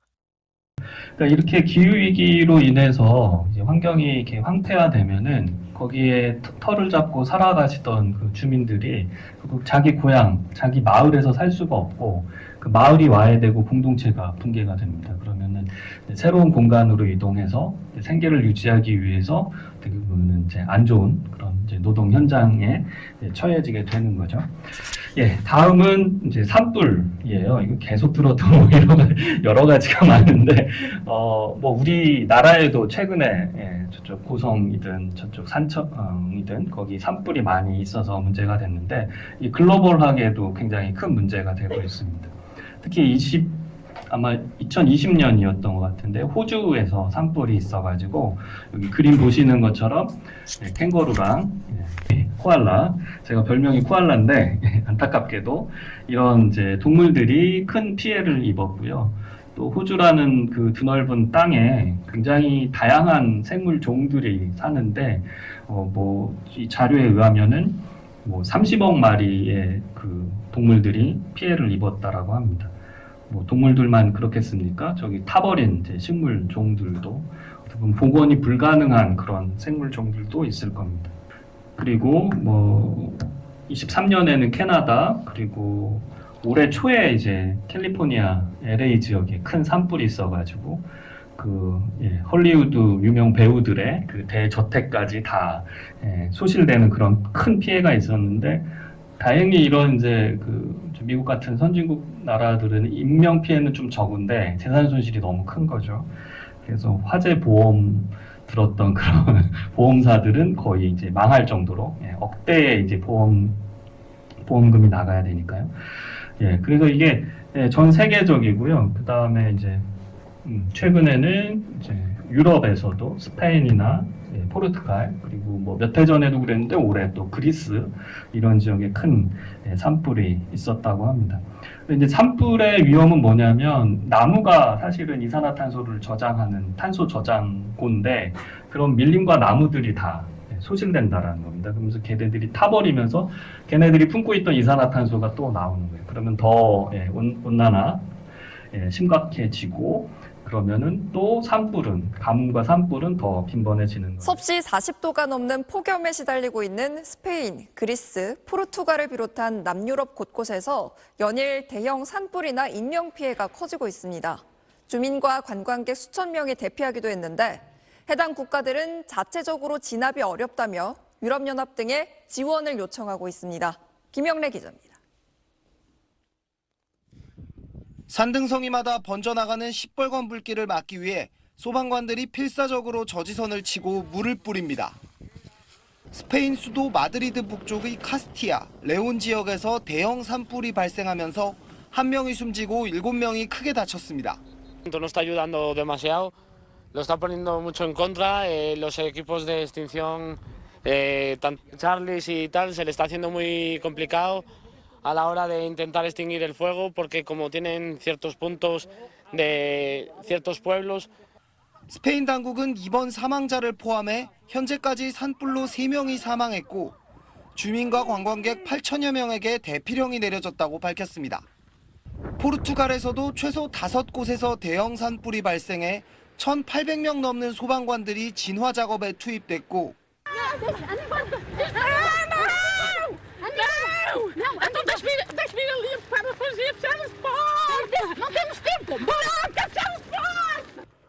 그러니까 이렇게 기후 위기로 인해서 이제 환경이 이렇게 황폐화되면은 거기에 터를 잡고 살아가시던 그 주민들이 결국 자기 고향, 자기 마을에서 살 수가 없고 그 마을이 와해되고 공동체가 붕괴가 됩니다. 그러면은 새로운 공간으로 이동해서 생계를 유지하기 위해서 되게 보면은 이제 안 좋은 그런 이제 노동 현장에 처해지게 되는 거죠. 예, 다음은 이제 산불이에요. 이거 계속 들어도 뭐 여러 가지가 많은데, 뭐 우리나라에도 최근에 저쪽 고성이든 저쪽 산청이든 거기 산불이 많이 있어서 문제가 됐는데, 이 글로벌하게도 굉장히 큰 문제가 되고 있습니다. 특히 아마 2020년이었던 것 같은데 호주에서 산불이 있어가지고 여기 그림 보시는 것처럼 캥거루랑 코알라, 제가 별명이 코알라인데 안타깝게도 이런 이제 동물들이 큰 피해를 입었고요. 또 호주라는 그 드넓은 땅에 굉장히 다양한 생물 종들이 사는데 이 자료에 의하면은 30억 마리의 그 동물들이 피해를 입었다라고 합니다. 동물들만 그렇겠습니까? 저기 타버린 이제 식물 종들도 복원이 불가능한 그런 생물 종들도 있을 겁니다. 그리고 23년에는 캐나다, 그리고 올해 초에 이제 캘리포니아 LA 지역에 큰 산불이 있어가지고 헐리우드 유명 배우들의 그 대저택까지 다 소실되는 그런 큰 피해가 있었는데, 다행히 이런 이제 미국 같은 선진국 나라들은 인명 피해는 좀 적은데 재산 손실이 너무 큰 거죠. 그래서 화재 보험 들었던 그런 보험사들은 거의 이제 망할 정도로 억대의 이제 보험금이 나가야 되니까요. 예, 그래서 이게 전 세계적이고요. 그 다음에 이제 최근에는 이제 유럽에서도 스페인이나 포르투갈, 그리고 몇 해 전에도 그랬는데 올해 또 그리스 이런 지역에 큰 산불이 있었다고 합니다. 근데 이제 산불의 위험은 뭐냐면 나무가 사실은 이산화탄소를 저장하는 탄소 저장고인데 그런 밀림과 나무들이 다 소실된다라는 겁니다. 그러면서 걔네들이 타버리면서 걔네들이 품고 있던 이산화탄소가 또 나오는 거예요. 그러면 더 온난화 심각해지고, 그러면은 또 산불은, 가뭄과 산불은 더 빈번해지는 거예요. 섭씨 40도가 넘는 폭염에 시달리고 있는 스페인, 그리스, 포르투갈을 비롯한 남유럽 곳곳에서 연일 대형 산불이나 인명피해가 커지고 있습니다. 주민과 관광객 수천 명이 대피하기도 했는데 해당 국가들은 자체적으로 진압이 어렵다며 유럽연합 등의 지원을 요청하고 있습니다. 김영래 기자입니다. 산등성이마다 번져나가는 시뻘건 불길을 막기 위해 소방관들이 필사적으로 저지선을 치고 물을 뿌립니다. 스페인 수도 마드리드 북쪽의 카스티아, 레온 지역에서 대형 산불이 발생하면서 1명이 숨지고 7명이 크게 다쳤습니다. No está ayudando demasiado, lo está poniendo mucho en contra, los equipos de extinción, Charlies y tal, se le está haciendo muy complicado a la hora de intentar extinguir el fuego porque como tienen ciertos puntos de ciertos pueblos. 스페인 당국은 이번 사망자를 포함해 현재까지 산불로 3명이 사망했고 주민과 관광객 8천여 명에게 대피령이 내려졌다고 밝혔습니다. 포르투갈에서도 최소 5곳에서 대형 산불이 발생해 1,800명 넘는 소방관들이 진화 작업에 투입됐고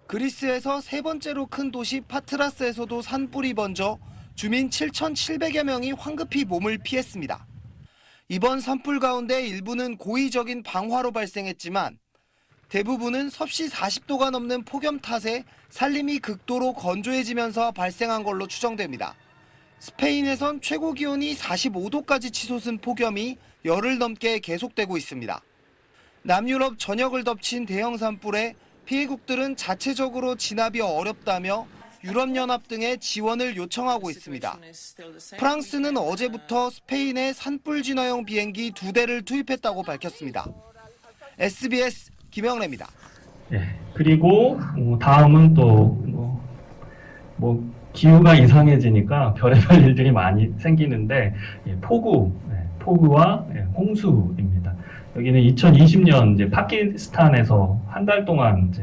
그리스에서 세 번째로 큰 도시 파트라스에서도 산불이 번져 주민 7,700여 명이 황급히 몸을 피했습니다. 이번 산불 가운데 일부는 고의적인 방화로 발생했지만 대부분은 섭씨 40도가 넘는 폭염 탓에 산림이 극도로 건조해지면서 발생한 걸로 추정됩니다. 스페인에선 최고 기온이 45도까지 치솟은 폭염이 열흘 넘게 계속되고 있습니다. 남유럽 전역을 덮친 대형 산불에 피해국들은 자체적으로 진압이 어렵다며 유럽연합 등의 지원을 요청하고 있습니다. 프랑스는 어제부터 스페인에 산불 진화용 비행기 2대를 투입했다고 밝혔습니다. SBS 김영래입니다. 예, 그리고 다음은 또 기후가 이상해지니까 별의별 일들이 많이 생기는데 폭우와 홍수입니다. 여기는 2020년 이제 파키스탄에서 한 달 동안 이제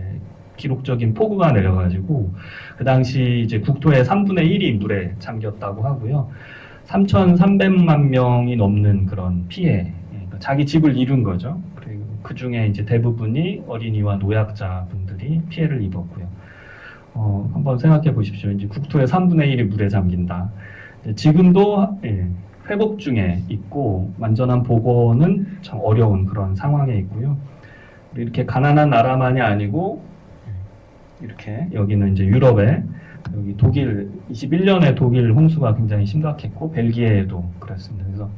기록적인 폭우가 내려가지고 그 당시 이제 국토의 3분의 1이 물에 잠겼다고 하고요. 3,300만 명이 넘는 그런 피해, 그러니까 자기 집을 잃은 거죠. 그리고 그 중에 이제 대부분이 어린이와 노약자분들이 피해를 입었고요. 한번 생각해 보십시오. 이제 국토의 3분의 1이 물에 잠긴다. 지금도 회복 중에 있고 완전한 복원은 참 어려운 그런 상황에 있고요. 이렇게 가난한 나라만이 아니고 이렇게 여기는 이제 유럽에 여기 독일 21년에 독일 홍수가 굉장히 심각했고 벨기에에도 그랬습니다. 그래서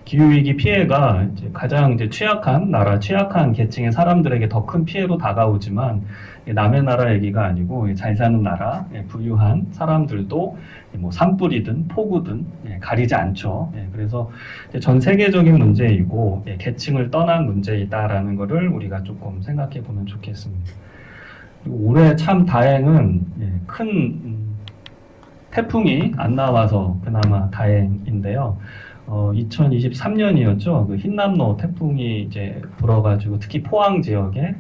기후위기 피해가 이제 가장 이제 취약한 나라, 취약한 계층의 사람들에게 더 큰 피해로 다가오지만 남의 나라 얘기가 아니고 잘 사는 나라, 부유한 사람들도 뭐 산불이든 폭우든 가리지 않죠. 그래서 전 세계적인 문제이고 계층을 떠난 문제이다라는 거를 우리가 조금 생각해 보면 좋겠습니다. 그리고 올해 참 다행은 큰 태풍이 안 나와서 그나마 다행인데요. 2023년이었죠. 그 흰남노 태풍이 이제 불어가지고 특히 포항 지역에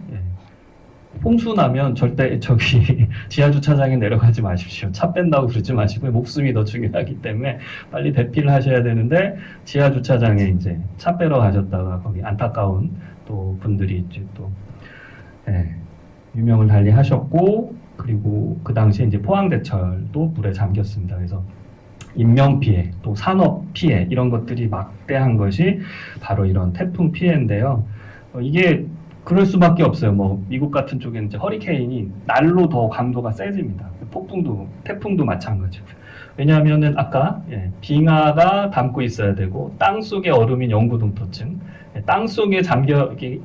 홍수 나면 절대 지하 주차장에 내려가지 마십시오. 차 뺀다고 그러지 마시고 목숨이 더 중요하기 때문에 빨리 대피를 하셔야 되는데 지하 주차장에 이제 차 빼러 가셨다가 거기 안타까운 또 분들이 이제 또 유명을 달리하셨고 그리고 그 당시에 이제 포항대철도 물에 잠겼습니다. 그래서 인명 피해, 또 산업 피해 이런 것들이 막대한 것이 바로 이런 태풍 피해인데요. 이게 그럴 수밖에 없어요. 뭐 미국 같은 쪽에는 이제 허리케인이 날로 더 강도가 세집니다. 태풍도 마찬가지고요. 왜냐하면은 아까 빙하가 담고 있어야 되고 땅 속에 얼음인 영구동토층, 땅 속에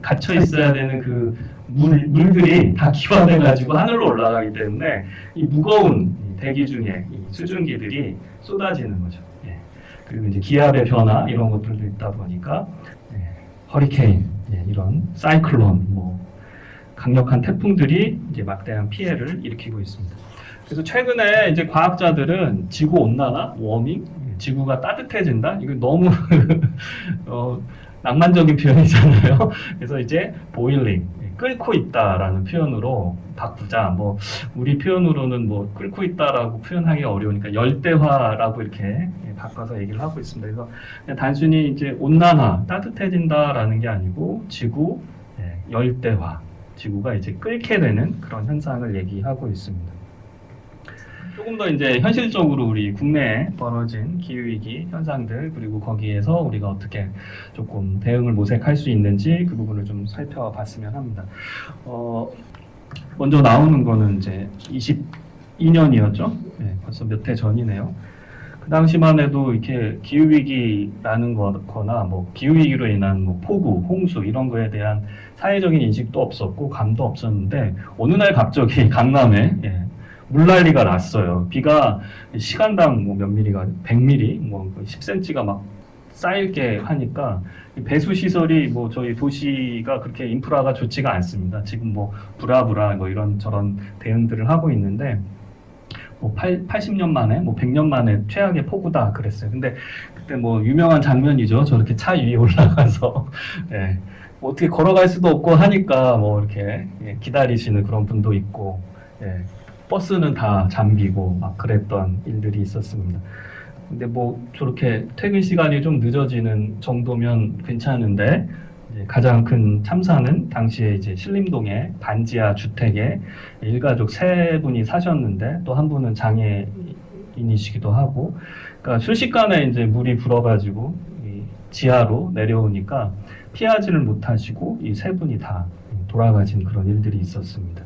갇혀 있어야 되는 그 물들이 다 기화돼가지고 하늘로 올라가기 때문에 이 무거운 대기 중에 이 수증기들이 쏟아지는 거죠. 그리고 이제 기압의 변화 이런 것들도 있다 보니까 허리케인, 이런 사이클론, 강력한 태풍들이 이제 막대한 피해를 일으키고 있습니다. 그래서 최근에 이제 과학자들은 지구 온난화, 워밍, 지구가 따뜻해진다. 이거 너무 낭만적인 표현이잖아요. 그래서 이제 보일링, 끓고 있다라는 표현으로 바꾸자. 뭐 우리 표현으로는 뭐 끓고 있다라고 표현하기가 어려우니까 열대화라고 이렇게 바꿔서 얘기를 하고 있습니다. 그래서 그냥 단순히 이제 온난화, 따뜻해진다라는 게 아니고 지구 열대화, 지구가 이제 끓게 되는 그런 현상을 얘기하고 있습니다. 조금 더 이제 현실적으로 우리 국내에 벌어진 기후위기 현상들, 그리고 거기에서 우리가 어떻게 조금 대응을 모색할 수 있는지 그 부분을 좀 살펴봤으면 합니다. 먼저 나오는 거는 이제 22년이었죠. 네, 벌써 몇 해 전이네요. 그 당시만 해도 이렇게 기후위기라는 거나 뭐 기후위기로 인한 뭐 폭우, 홍수 이런 거에 대한 사회적인 인식도 없었고 감도 없었는데 어느 날 갑자기 강남에 물난리가 났어요. 비가 시간당 뭐 몇 미리가 100mm, 뭐 10cm가 막 쌓이게 하니까 배수 시설이 뭐 저희 도시가 그렇게 인프라가 좋지가 않습니다. 지금 뭐 브라브라 뭐 이런 저런 대응들을 하고 있는데 뭐 80년 만에 뭐 100년 만에 최악의 폭우다 그랬어요. 근데 그때 뭐 유명한 장면이죠. 저렇게 차 위에 올라가서 뭐 어떻게 걸어갈 수도 없고 하니까 뭐 이렇게 기다리시는 그런 분도 있고 버스는 다 잠기고 막 그랬던 일들이 있었습니다. 근데 뭐 저렇게 퇴근 시간이 좀 늦어지는 정도면 괜찮은데 이제 가장 큰 참사는 당시에 이제 신림동의 반지하 주택에 일가족 3분이 사셨는데 또 한 분은 장애인이시기도 하고, 그러니까 순식간에 이제 물이 불어가지고 이 지하로 내려오니까 피하지를 못하시고 이 3분이 다 돌아가신 그런 일들이 있었습니다.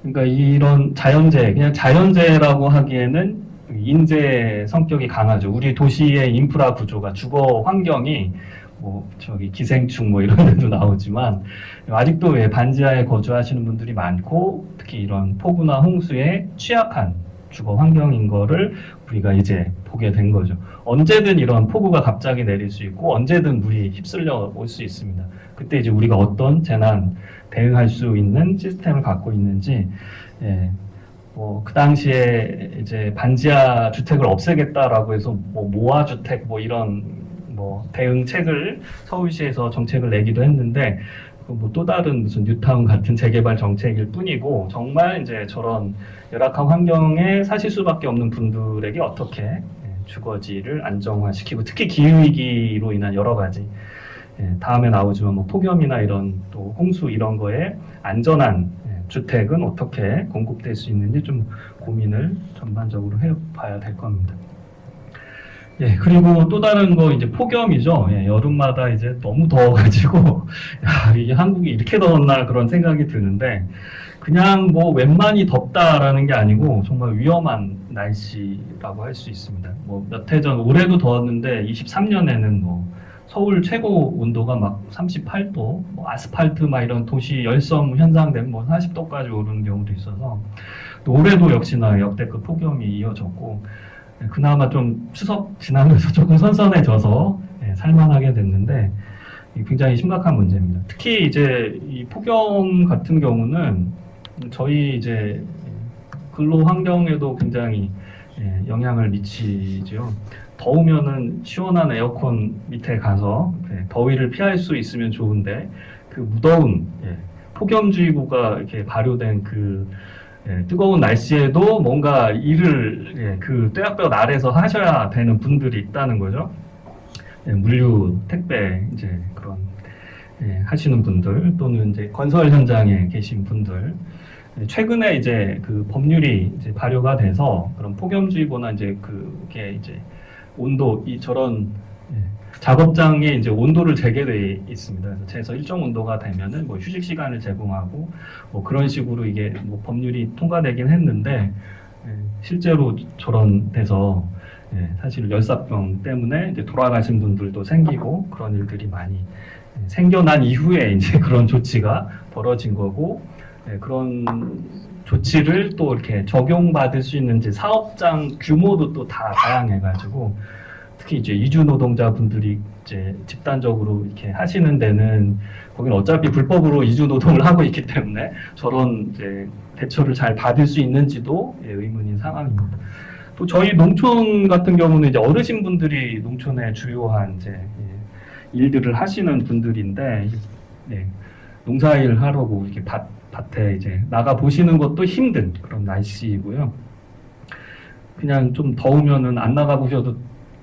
그러니까 이런 자연재해, 그냥 자연재해라고 하기에는 인재 성격이 강하죠. 우리 도시의 인프라 구조가, 주거 환경이 뭐 저기 기생충 뭐 이런 데도 나오지만 아직도 왜 반지하에 거주하시는 분들이 많고 특히 이런 폭우나 홍수에 취약한 주거 환경인 거를 우리가 이제 보게 된 거죠. 언제든 이런 폭우가 갑자기 내릴 수 있고 언제든 물이 휩쓸려 올 수 있습니다. 그때 이제 우리가 어떤 재난 대응할 수 있는 시스템을 갖고 있는지, 뭐 그 당시에 이제 반지하 주택을 없애겠다라고 해서 뭐 모아 주택 뭐 이런 뭐 대응책을 서울시에서 정책을 내기도 했는데 뭐 또 다른 무슨 뉴타운 같은 재개발 정책일 뿐이고, 정말 이제 저런 열악한 환경에 사실 수밖에 없는 분들에게 어떻게 주거지를 안정화시키고, 특히 기후위기로 인한 여러 가지 다음에 나오지만 뭐 폭염이나 이런 또 홍수 이런 거에 안전한 주택은 어떻게 공급될 수 있는지 좀 고민을 전반적으로 해봐야 될 겁니다. 그리고 또 다른 거 이제 폭염이죠. 여름마다 이제 너무 더워가지고 야, 이게 한국이 이렇게 더웠나 그런 생각이 드는데, 그냥 뭐 웬만히 덥다라는 게 아니고 정말 위험한 날씨라고 할 수 있습니다. 뭐 몇 해 전 올해도 더웠는데 23년에는 뭐 서울 최고 온도가 막 38도, 뭐 아스팔트 막 이런 도시 열섬 현상 되면 뭐 40도까지 오르는 경우도 있어서, 또 올해도 역시나 역대급 폭염이 이어졌고, 그나마 좀 추석 지나면서 조금 선선해져서 살만하게 됐는데 굉장히 심각한 문제입니다. 특히 이제 이 폭염 같은 경우는 저희 이제 근로 환경에도 굉장히 영향을 미치죠. 더우면은 시원한 에어컨 밑에 가서 더위를 피할 수 있으면 좋은데, 그 무더운 폭염주의보가 이렇게 발효된 그 뜨거운 날씨에도 뭔가 일을 그 뙤약볕 아래서 하셔야 되는 분들이 있다는 거죠. 물류, 택배 이제 그런 하시는 분들, 또는 이제 건설 현장에 계신 분들, 최근에 이제 그 법률이 이제 발효가 돼서 그런 폭염주의보나 이제 그게 이제 온도, 이 저런 작업장에 이제 온도를 재게 돼 있습니다. 그래서 최소 일정 온도가 되면은 뭐 휴식 시간을 제공하고 뭐 그런 식으로 이게 뭐 법률이 통과되긴 했는데, 실제로 저런 데서 사실 열사병 때문에 이제 돌아가신 분들도 생기고 그런 일들이 많이 생겨난 이후에 이제 그런 조치가 벌어진 거고, 그런 조치를 또 이렇게 적용받을 수 있는 이제 사업장 규모도 또 다 다양해가지고, 특히 이제 이주 노동자분들이 이제 집단적으로 이렇게 하시는 데는 거기는 어차피 불법으로 이주 노동을 하고 있기 때문에 저런 이제 대처를 잘 받을 수 있는지도 의문인 상황입니다. 또 저희 농촌 같은 경우는 이제 어르신분들이 농촌의 주요한 이제 일들을 하시는 분들인데, 농사일 하려고 이렇게 밭에 이제 나가 보시는 것도 힘든 그런 날씨이고요. 그냥 좀 더우면은 안 나가 보셔도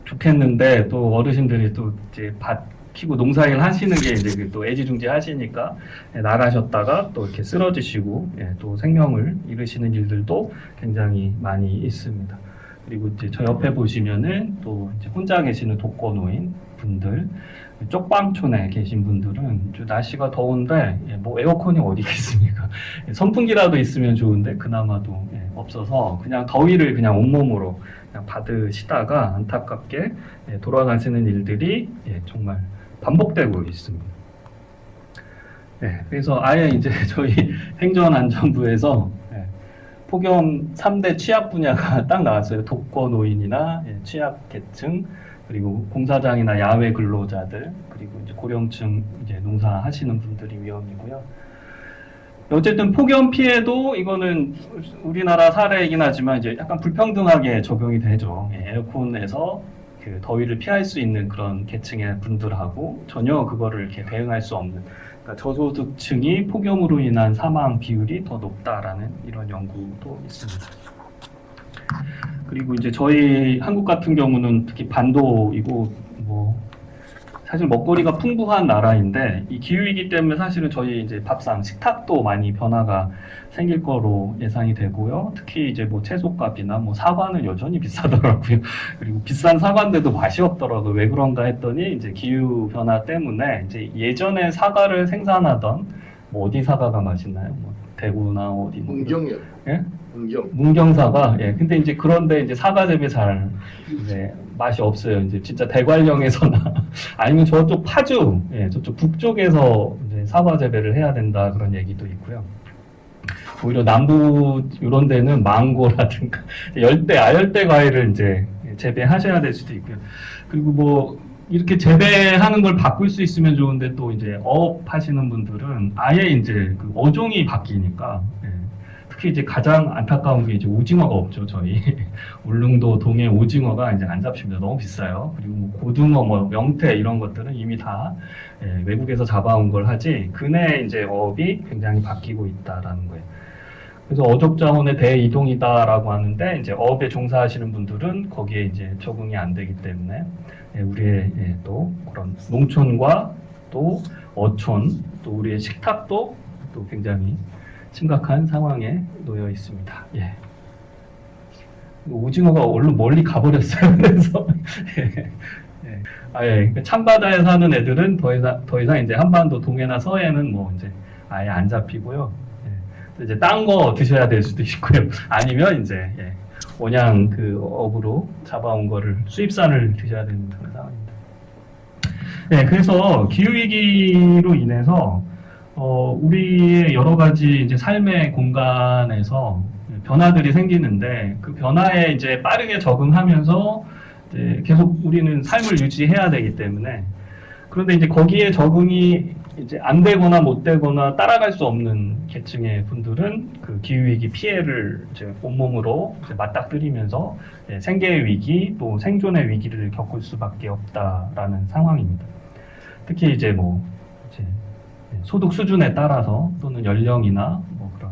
좋겠는데 또 어르신들이 또 이제 밭 키고 농사일 하시는 게 이제 또 애지중지 하시니까 나가셨다가 또 이렇게 쓰러지시고 또 생명을 잃으시는 일들도 굉장히 많이 있습니다. 그리고 이제 저 옆에 보시면은 또 이제 혼자 계시는 독거노인 분들, 쪽방촌에 계신 분들은 날씨가 더운데 뭐 에어컨이 어디 있습니까? 선풍기라도 있으면 좋은데 그나마도 없어서 그냥 더위를 그냥 온몸으로 그냥 받으시다가 안타깝게 돌아가시는 일들이 정말 반복되고 있습니다. 그래서 아예 이제 저희 행정안전부에서 폭염 3대 취약 분야가 딱 나왔어요. 독거노인이나 취약계층, 그리고 공사장이나 야외 근로자들, 그리고 이제 고령층 이제 농사하시는 분들이 위험이고요. 어쨌든 폭염 피해도 이거는 우리나라 사례이긴 하지만 이제 약간 불평등하게 적용이 되죠. 에어컨에서 그 더위를 피할 수 있는 그런 계층의 분들하고 전혀 그거를 이렇게 대응할 수 없는, 그러니까 저소득층이 폭염으로 인한 사망 비율이 더 높다라는 이런 연구도 있습니다. 그리고 이제 저희 한국 같은 경우는 특히 반도이고 뭐 사실 먹거리가 풍부한 나라인데 이 기후위기 때문에 사실은 저희 이제 밥상 식탁도 많이 변화가 생길 거로 예상이 되고요. 특히 이제 뭐 채소값이나 뭐 사과는 여전히 비싸더라고요. 그리고 비싼 사과인데도 맛이 없더라고요. 왜 그런가 했더니 이제 기후 변화 때문에 이제 예전에 사과를 생산하던 뭐 어디 사과가 맛있나요? 뭐 대구나 어디 문경이요. 예? 문경. 문경 사과. 예. 근데 이제 그런데 이제 사과 재배 잘 이제 맛이 없어요. 이제 진짜 대관령에서나 아니면 저쪽 파주, 저쪽 북쪽에서 이제 사과 재배를 해야 된다 그런 얘기도 있고요. 오히려 남부 이런 데는 망고라든가 열대, 아열대 과일을 이제 재배하셔야 될 수도 있고요. 그리고 뭐 이렇게 재배하는 걸 바꿀 수 있으면 좋은데 또 이제 어업 하시는 분들은 아예 이제 그 어종이 바뀌니까 특히 이제 가장 안타까운 게 이제 오징어가 없죠. 저희 울릉도 동해 오징어가 이제 안 잡힙니다. 너무 비싸요. 그리고 뭐 고등어, 뭐 명태 이런 것들은 이미 다 외국에서 잡아온 걸 하지 근해 이제 어업이 굉장히 바뀌고 있다라는 거예요. 그래서 어족 자원의 대이동이다라고 하는데 이제 어업에 종사하시는 분들은 거기에 이제 적응이 안 되기 때문에 우리의 또 그런 농촌과 또 어촌 또 우리의 식탁도 또 굉장히 심각한 상황에 놓여 있습니다. 오징어가 얼른 멀리 가버렸어요. 그래서 아예 찬바다에 사는 애들은 더 이상 이제 한반도 동해나 서해는 뭐 이제 아예 안 잡히고요. 이제 딴 거 드셔야 될 수도 있고요. 아니면 이제 원양 그 업으로 잡아온 거를 수입산을 드셔야 되는 그런 상황입니다. 그래서 기후 위기로 인해서 우리의 여러 가지 이제 삶의 공간에서 변화들이 생기는데 그 변화에 이제 빠르게 적응하면서 이제 계속 우리는 삶을 유지해야 되기 때문에 그런데 이제 거기에 적응이 이제 안 되거나 못 되거나 따라갈 수 없는 계층의 분들은 그 기후위기 피해를 이제 온몸으로 이제 맞닥뜨리면서 생계의 위기 또 생존의 위기를 겪을 수밖에 없다라는 상황입니다. 특히 이제 뭐 이제 소득 수준에 따라서 또는 연령이나 뭐 그런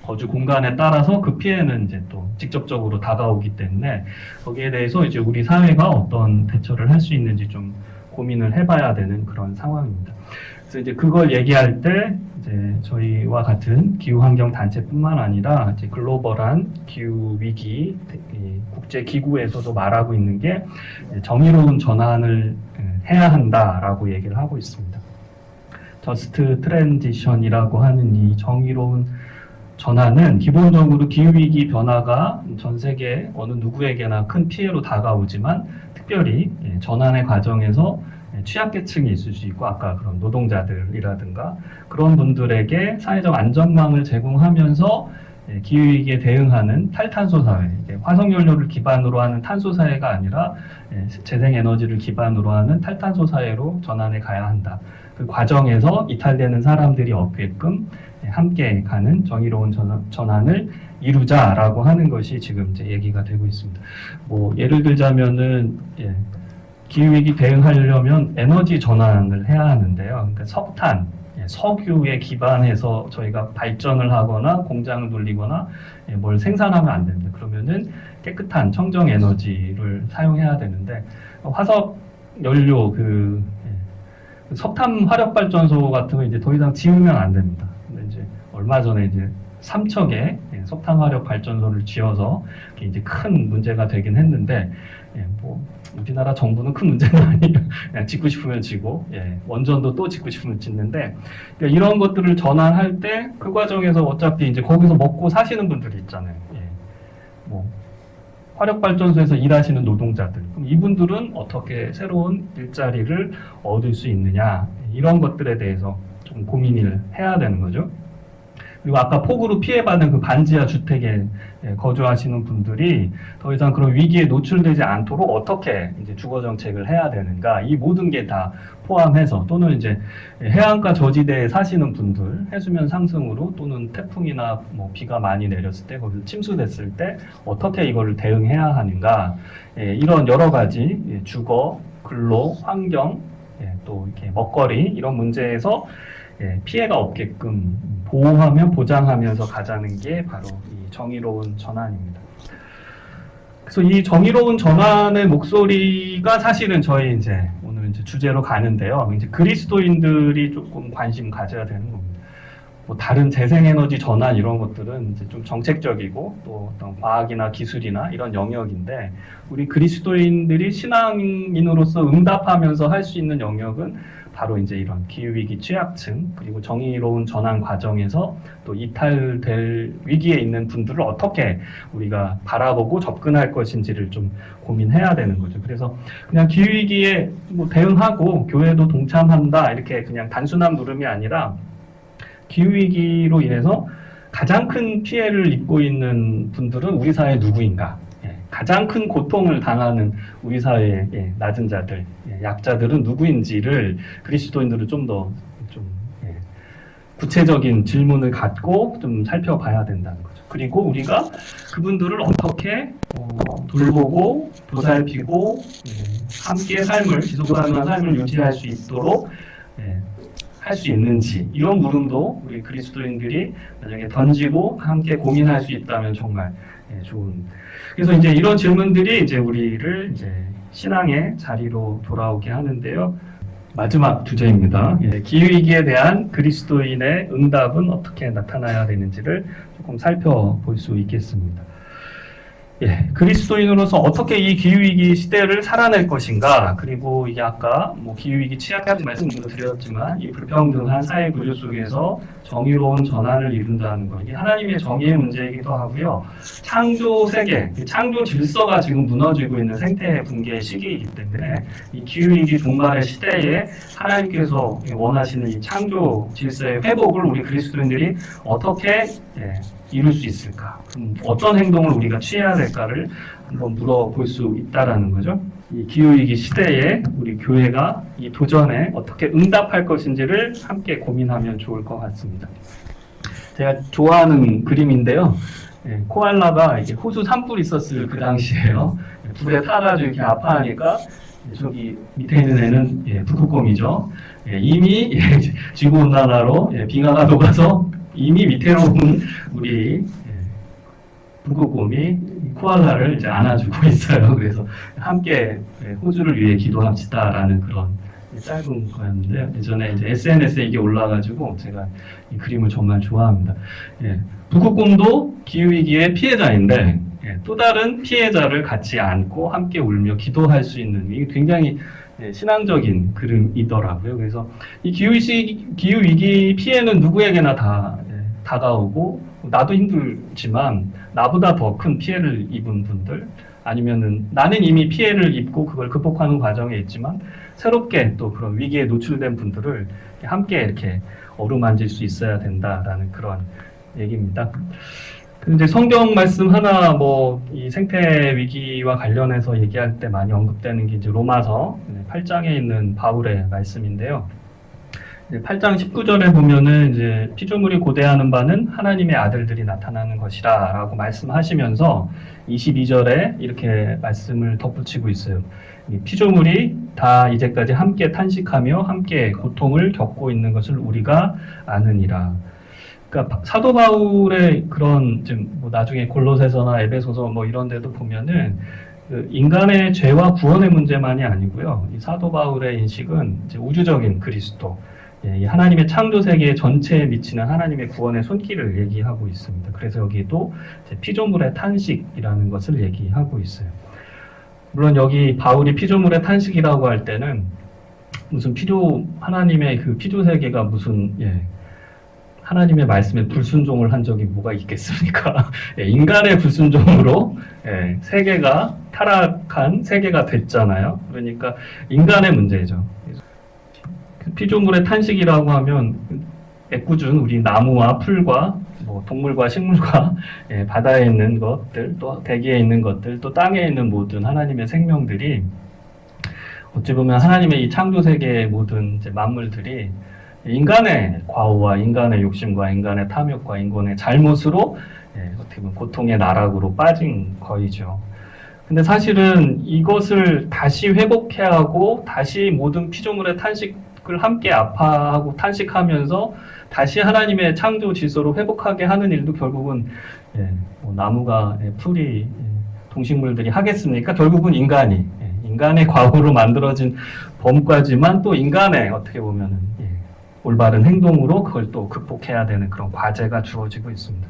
거주 공간에 따라서 그 피해는 이제 또 직접적으로 다가오기 때문에 거기에 대해서 이제 우리 사회가 어떤 대처를 할 수 있는지 좀 고민을 해봐야 되는 그런 상황입니다. 그래서 이제 그걸 얘기할 때 이제 저희와 같은 기후 환경 단체뿐만 아니라 이제 글로벌한 기후 위기 국제 기구에서도 말하고 있는 게 정의로운 전환을 해야 한다라고 얘기를 하고 있습니다. 저스트 트랜지션이라고 하는 이 정의로운 전환은 기본적으로 기후위기 변화가 전 세계 어느 누구에게나 큰 피해로 다가오지만 특별히 전환의 과정에서 취약계층이 있을 수 있고 아까 그런 노동자들이라든가 그런 분들에게 사회적 안전망을 제공하면서 기후위기에 대응하는 탈탄소 사회, 화석연료를 기반으로 하는 탄소 사회가 아니라 재생에너지를 기반으로 하는 탈탄소 사회로 전환해 가야 한다. 그 과정에서 이탈되는 사람들이 없게끔 함께 가는 정의로운 전환을 이루자라고 하는 것이 지금 이제 얘기가 되고 있습니다. 뭐 예를 들자면은 기후위기 대응하려면 에너지 전환을 해야 하는데요. 그러니까 석탄, 석유에 기반해서 저희가 발전을 하거나 공장을 돌리거나 뭘 생산하면 안 됩니다. 그러면은 깨끗한 청정 에너지를 사용해야 되는데 화석 연료 석탄 화력 발전소 같은 거 이제 더 이상 지으면 안 됩니다. 근데 이제 얼마 전에 이제 삼척에 석탄 화력 발전소를 지어서 이제 큰 문제가 되긴 했는데 뭐 우리나라 정부는 큰 문제는 아니에요. 그냥 짓고 싶으면 지고 원전도 또 짓고 싶으면 짓는데 그러니까 이런 것들을 전환할 때 그 과정에서 어차피 이제 거기서 먹고 사시는 분들이 있잖아요. 뭐 화력 발전소에서 일하시는 노동자들 그럼 이분들은 어떻게 새로운 일자리를 얻을 수 있느냐 이런 것들에 대해서 좀 고민을 해야 되는 거죠. 그리고 아까 폭우로 피해받은 그 반지하 주택에 거주하시는 분들이 더 이상 그런 위기에 노출되지 않도록 어떻게 이제 주거 정책을 해야 되는가 이 모든 게 다 포함해서 또는 이제 해안가 저지대에 사시는 분들 해수면 상승으로 또는 태풍이나 뭐 비가 많이 내렸을 때 거기서 침수됐을 때 어떻게 이거를 대응해야 하는가 이런 여러 가지 주거, 근로, 환경 또 이렇게 먹거리 이런 문제에서 피해가 없게끔 보호하며 보장하면서 가자는 게 바로 이 정의로운 전환입니다. 그래서 이 정의로운 전환의 목소리가 사실은 저희 이제 오늘 이제 주제로 가는데요. 이제 그리스도인들이 조금 관심 가져야 되는 겁니다. 뭐 다른 재생에너지 전환 이런 것들은 이제 좀 정책적이고 또 어떤 과학이나 기술이나 이런 영역인데 우리 그리스도인들이 신앙인으로서 응답하면서 할 수 있는 영역은 바로 이제 이런 기후위기 취약층 그리고 정의로운 전환 과정에서 또 이탈될 위기에 있는 분들을 어떻게 우리가 바라보고 접근할 것인지를 좀 고민해야 되는 거죠. 그래서 그냥 기후위기에 뭐 대응하고 교회도 동참한다 이렇게 그냥 단순한 물음이 아니라 기후위기로 인해서 가장 큰 피해를 입고 있는 분들은 우리 사회 누구인가? 가장 큰 고통을 당하는 우리 사회의 낮은 자들, 약자들은 누구인지를 그리스도인들은 좀 더 구체적인 질문을 갖고 좀 살펴봐야 된다는 거죠. 그리고 우리가 그분들을 어떻게 돌보고 보살피고 함께 삶을 지속 가능한 삶을 유지할 수 있도록 할 수 있는지 이런 물음도 우리 그리스도인들이 나중에 던지고 함께 고민할 수 있다면 정말 좋은. 그래서 이제 이런 질문들이 이제 우리를 이제 신앙의 자리로 돌아오게 하는데요. 마지막 주제입니다. 기후위기에 대한 그리스도인의 응답은 어떻게 나타나야 되는지를 조금 살펴볼 수 있겠습니다. 그리스도인으로서 어떻게 이 기후위기 시대를 살아낼 것인가, 그리고 이게 아까 뭐 기후위기 취약까지 말씀도 드렸지만 이 불평등한 사회 구조 속에서 정의로운 전환을 이룬다는 것, 이게 하나님의 정의의 문제이기도 하고요. 창조 세계, 창조 질서가 지금 무너지고 있는 생태 붕괴의 시기이기 때문에 이 기후위기 종말의 시대에 하나님께서 원하시는 이 창조 질서의 회복을 우리 그리스도인들이 어떻게 이룰 수 있을까? 어떤 행동을 우리가 취해야 될까를 한번 물어볼 수 있다라는 거죠. 이 기후위기 시대에 우리 교회가 이 도전에 어떻게 응답할 것인지를 함께 고민하면 좋을 것 같습니다. 제가 좋아하는 그림인데요. 코알라가 이제 호수 산불 있었을 그 당시에요. 불에 타가지고 이렇게 아파하니까 저기 밑에 있는 애는 북극곰이죠. 이미 지구온난화로 빙하가 녹아서 이미 위태로운 우리 북극곰이 코알라를 이제 안아주고 있어요. 그래서 함께 호주를 위해 기도합시다라는 그런 짧은 거였는데 예전에 이제 SNS에 이게 올라가지고 제가 이 그림을 정말 좋아합니다. 북극곰도 기후위기의 피해자인데 또 다른 피해자를 같이 안고 함께 울며 기도할 수 있는 이게 굉장히 신앙적인 그림이더라고요. 그래서 이 기후위기 피해는 누구에게나 다 다가오고 나도 힘들지만 나보다 더 큰 피해를 입은 분들 아니면은 나는 이미 피해를 입고 그걸 극복하는 과정에 있지만 새롭게 또 그런 위기에 노출된 분들을 함께 이렇게 어루만질 수 있어야 된다라는 그런 얘기입니다. 이제 성경 말씀 하나 뭐 이 생태 위기와 관련해서 얘기할 때 많이 언급되는 게 이제 로마서 8장에 있는 바울의 말씀인데요. 8장 19절에 보면은 이제 피조물이 고대하는 바는 하나님의 아들들이 나타나는 것이라 라고 말씀하시면서 22절에 이렇게 말씀을 덧붙이고 있어요. 이 피조물이 다 이제까지 함께 탄식하며 함께 고통을 겪고 있는 것을 우리가 아느니라. 그러니까 사도 바울의 그런 지금 뭐 나중에 골로새서나 에베소서 뭐 이런 데도 보면은 그 인간의 죄와 구원의 문제만이 아니고요. 이 사도 바울의 인식은 이제 우주적인 그리스도, 이 하나님의 창조 세계 전체에 미치는 하나님의 구원의 손길을 얘기하고 있습니다. 그래서 여기도 피조물의 탄식이라는 것을 얘기하고 있어요. 물론 여기 바울이 피조물의 탄식이라고 할 때는 무슨 하나님의 그 피조 세계가 무슨 하나님의 말씀에 불순종을 한 적이 뭐가 있겠습니까? 인간의 불순종으로 세계가 타락한 세계가 됐잖아요. 그러니까 인간의 문제죠. 피조물의 탄식이라고 하면 애꿎은 우리 나무와 풀과 뭐 동물과 식물과 바다에 있는 것들, 또 대기에 있는 것들, 또 땅에 있는 모든 하나님의 생명들이 어찌 보면 하나님의 이 창조 세계의 모든 이제 만물들이 인간의 과오와 인간의 욕심과 인간의 탐욕과 인간의 잘못으로 어떻게 보면 고통의 나락으로 빠진 거이죠. 근데 사실은 이것을 다시 회복해야 하고 다시 모든 피조물의 탄식을 함께 아파하고 탄식하면서 다시 하나님의 창조 질서로 회복하게 하는 일도 결국은 뭐 나무가 풀이 동식물들이 하겠습니까? 결국은 인간의 과오로 만들어진 범과지만 또 인간의 어떻게 보면은 올바른 행동으로 그걸 또 극복해야 되는 그런 과제가 주어지고 있습니다.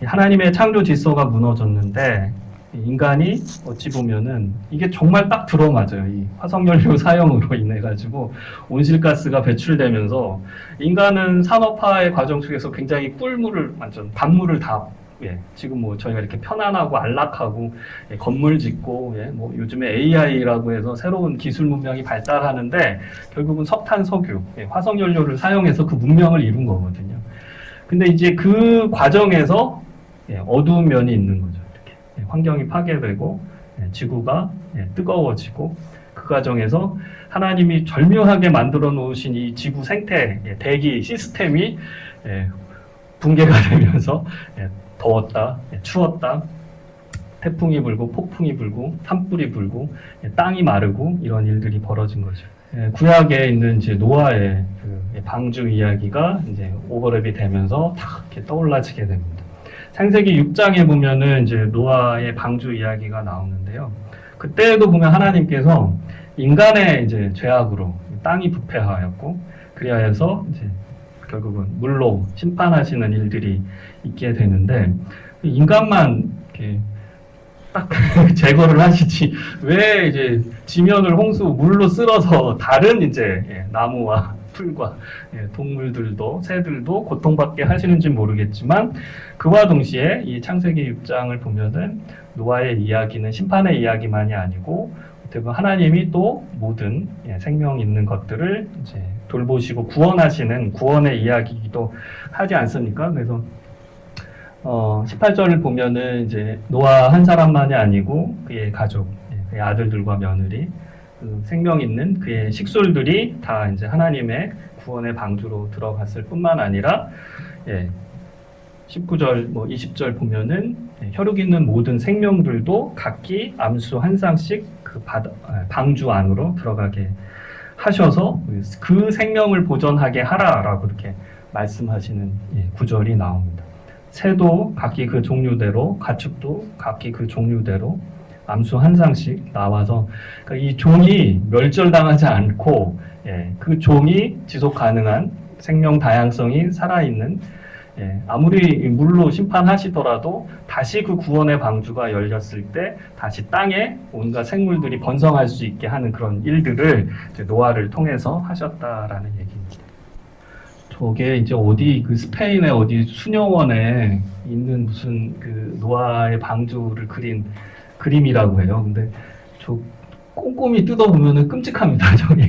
하나님의 창조 질서가 무너졌는데 인간이 어찌 보면은 이게 정말 딱 들어맞아요. 이 화석연료 사용으로 인해 가지고 온실가스가 배출되면서 인간은 산업화의 과정 속에서 굉장히 꿀물을 완전 단물을 다 지금 뭐 저희가 이렇게 편안하고 안락하고 건물 짓고 뭐 요즘에 AI라고 해서 새로운 기술 문명이 발달하는데 결국은 석탄, 석유, 화석연료를 사용해서 그 문명을 이룬 거거든요. 근데 이제 그 과정에서 어두운 면이 있는 거죠. 이렇게 환경이 파괴되고 지구가 뜨거워지고 그 과정에서 하나님이 절묘하게 만들어 놓으신 이 지구 생태 대기 시스템이 붕괴가 되면서 더웠다, 추웠다, 태풍이 불고 폭풍이 불고 산불이 불고 땅이 마르고 이런 일들이 벌어진 거죠. 구약에 있는 이제 노아의 그 방주 이야기가 이제 오버랩이 되면서 다 이렇게 떠올라지게 됩니다. 창세기 6장에 보면은 이제 노아의 방주 이야기가 나오는데요. 그때도 보면 하나님께서 인간의 이제 죄악으로 땅이 부패하였고 그리하여서 이제 결국은 물로 심판하시는 일들이 있게 되는데 인간만 이렇게 딱 제거를 하시지 왜 이제 지면을 홍수 물로 쓸어서 다른 이제 나무와 풀과 동물들도 새들도 고통받게 하시는지 모르겠지만 그와 동시에 이 창세기 6장을 보면은 노아의 이야기는 심판의 이야기만이 아니고 하나님이 또 모든 생명 있는 것들을 이제 돌보시고 구원하시는 구원의 이야기이기도 하지 않습니까? 그래서 18절을 보면은 이제 노아 한 사람만이 아니고 그의 가족, 그의 아들들과 며느리, 그 생명 있는 그의 식솔들이 다 이제 하나님의 구원의 방주로 들어갔을 뿐만 아니라 19절, 20절 보면은 혈육 있는 모든 생명들도 각기 암수 한 쌍씩 그 방주 안으로 들어가게 하셔서 그 생명을 보존하게 하라라고 이렇게 말씀하시는 구절이 나옵니다. 새도 각기 그 종류대로, 가축도 각기 그 종류대로 암수 한 쌍씩 나와서 그러니까 이 종이 멸절당하지 않고 그 종이 지속 가능한 생명 다양성이 살아있는 아무리 물로 심판하시더라도 다시 그 구원의 방주가 열렸을 때 다시 땅에 온갖 생물들이 번성할 수 있게 하는 그런 일들을 이제 노아를 통해서 하셨다라는 얘기입니다. 저게 이제 어디 그 스페인의 어디 수녀원에 있는 무슨 그 노아의 방주를 그린 그림이라고 해요. 근데 저 꼼꼼히 뜯어보면은 끔찍합니다. 저기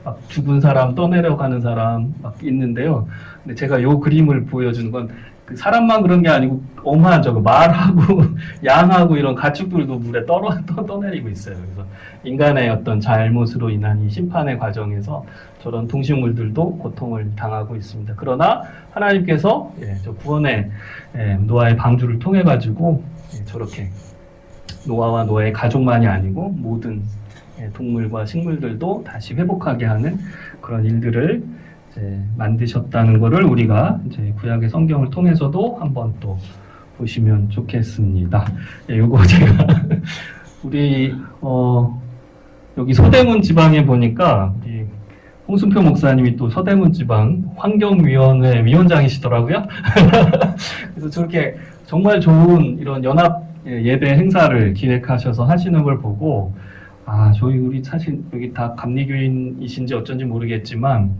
막 죽은 사람, 떠내려가는 사람 막 있는데요. 근데 제가 요 그림을 보여주는 건 그 사람만 그런 게 아니고 어마한 저거 말하고 양하고 이런 가축들도 물에 떠내리고 있어요. 그래서 인간의 어떤 잘못으로 인한 이 심판의 과정에서 저런 동식물들도 고통을 당하고 있습니다. 그러나 하나님께서 저 구원의 노아의 방주를 통해 가지고 저렇게 노아와 노아의 가족만이 아니고 모든 동물과 식물들도 다시 회복하게 하는 그런 일들을 이제 만드셨다는 것을 우리가 이제 구약의 성경을 통해서도 한번 또 보시면 좋겠습니다. 요거 제가 우리 여기 서대문 지방에 보니까 우리 홍순표 목사님이 또 서대문 지방 환경위원회 위원장이시더라고요. 그래서 저렇게 정말 좋은 이런 연합 예배 행사를 기획하셔서 하시는 걸 보고 저희 우리 사실 여기 다 감리교인이신지 어쩐지 모르겠지만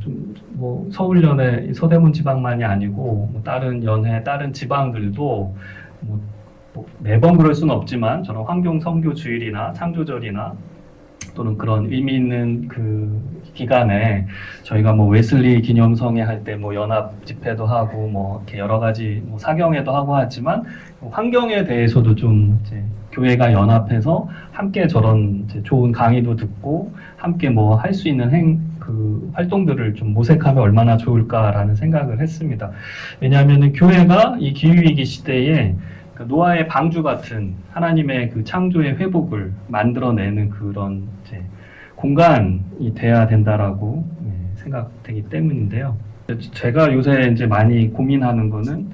좀 뭐 서울연회 서대문 지방만이 아니고 뭐 다른 연회 다른 지방들도 뭐 매번 그럴 수는 없지만 저런 환경 선교 주일이나 창조절이나 또는 그런 의미 있는 그 기간에 저희가 뭐 웨슬리 기념성회 할 때 뭐 연합 집회도 하고 뭐 이렇게 여러 가지 뭐 사경회도 하고 하지만 환경에 대해서도 좀 이제 교회가 연합해서 함께 저런 이제 좋은 강의도 듣고 함께 뭐 할 수 있는 그 활동들을 좀 모색하면 얼마나 좋을까라는 생각을 했습니다. 왜냐하면 교회가 이 기후위기 시대에 노아의 방주 같은 하나님의 그 창조의 회복을 만들어내는 그런 이제 공간이 돼야 된다라고 생각되기 때문인데요. 제가 요새 이제 많이 고민하는 거는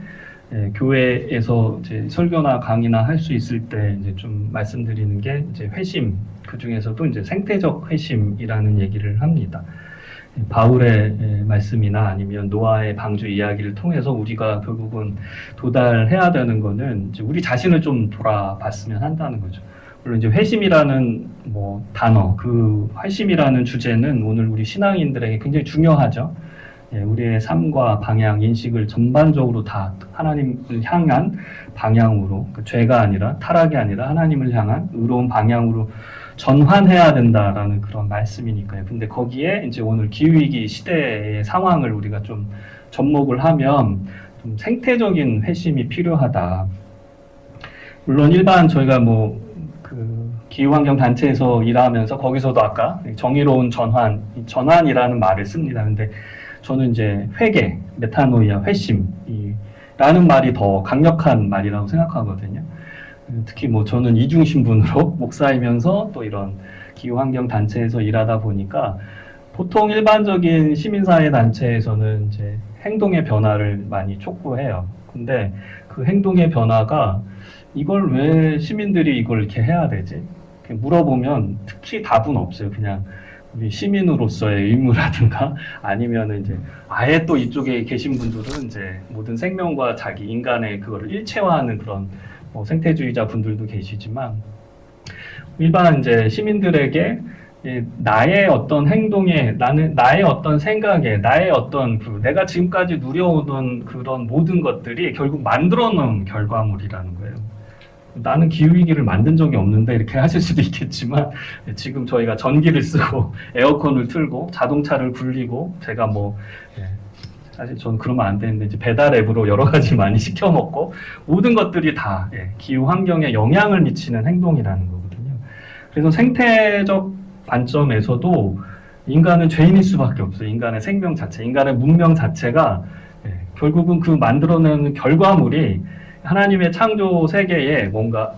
교회에서 이제 설교나 강의나 할 수 있을 때 이제 좀 말씀드리는 게 이제 회심, 그 중에서도 이제 생태적 회심이라는 얘기를 합니다. 바울의 말씀이나 아니면 노아의 방주 이야기를 통해서 우리가 결국은 도달해야 되는 거는 이제 우리 자신을 좀 돌아봤으면 한다는 거죠. 물론 이제 회심이라는 뭐 단어, 그 회심이라는 주제는 오늘 우리 신앙인들에게 굉장히 중요하죠. 우리의 삶과 방향, 인식을 전반적으로 다 하나님을 향한 방향으로, 죄가 아니라 타락이 아니라 하나님을 향한 의로운 방향으로 전환해야 된다라는 그런 말씀이니까요. 근데 거기에 이제 오늘 기후위기 시대의 상황을 우리가 좀 접목을 하면 좀 생태적인 회심이 필요하다. 물론 일반 저희가 뭐 그 기후환경 단체에서 일하면서 거기서도 아까 정의로운 전환이라는 말을 씁니다. 근데 저는 이제 회개, 메타노이아, 회심이라는 말이 더 강력한 말이라고 생각하거든요. 특히 뭐 저는 이중 신분으로 목사이면서 또 이런 기후환경 단체에서 일하다 보니까 보통 일반적인 시민사회 단체에서는 이제 행동의 변화를 많이 촉구해요. 근데 그 행동의 변화가 이걸 왜 시민들이 이걸 이렇게 해야 되지? 물어보면 특히 답은 없어요. 그냥 우리 시민으로서의 의무라든가 아니면은 이제 아예 또 이쪽에 계신 분들은 이제 모든 생명과 자기 인간의 그거를 일체화하는 그런 뭐 생태주의자 분들도 계시지만 일반 이제 시민들에게 나의 어떤 행동에 나의 어떤 생각에 나의 어떤 그 내가 지금까지 누려오던 그런 모든 것들이 결국 만들어 놓은 결과물이라는 거예요. 나는 기후위기를 만든 적이 없는데 이렇게 하실 수도 있겠지만 지금 저희가 전기를 쓰고 에어컨을 틀고 자동차를 굴리고 제가 뭐 사실 저는 그러면 안 되는데 이제 배달 앱으로 여러 가지 많이 시켜 먹고 모든 것들이 다 기후 환경에 영향을 미치는 행동이라는 거거든요. 그래서 생태적 관점에서도 인간은 죄인일 수밖에 없어요. 인간의 생명 자체, 인간의 문명 자체가 결국은 그 만들어내는 결과물이 하나님의 창조 세계에 뭔가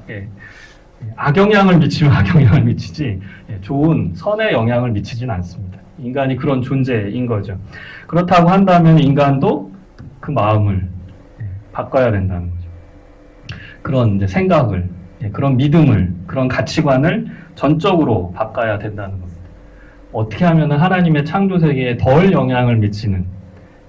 악영향을 미치면 악영향을 미치지 좋은 선의 영향을 미치진 않습니다. 인간이 그런 존재인 거죠. 그렇다고 한다면 인간도 그 마음을 바꿔야 된다는 거죠. 그런 이제 생각을, 그런 믿음을, 그런 가치관을 전적으로 바꿔야 된다는 겁니다. 어떻게 하면 하나님의 창조 세계에 덜 영향을 미치는,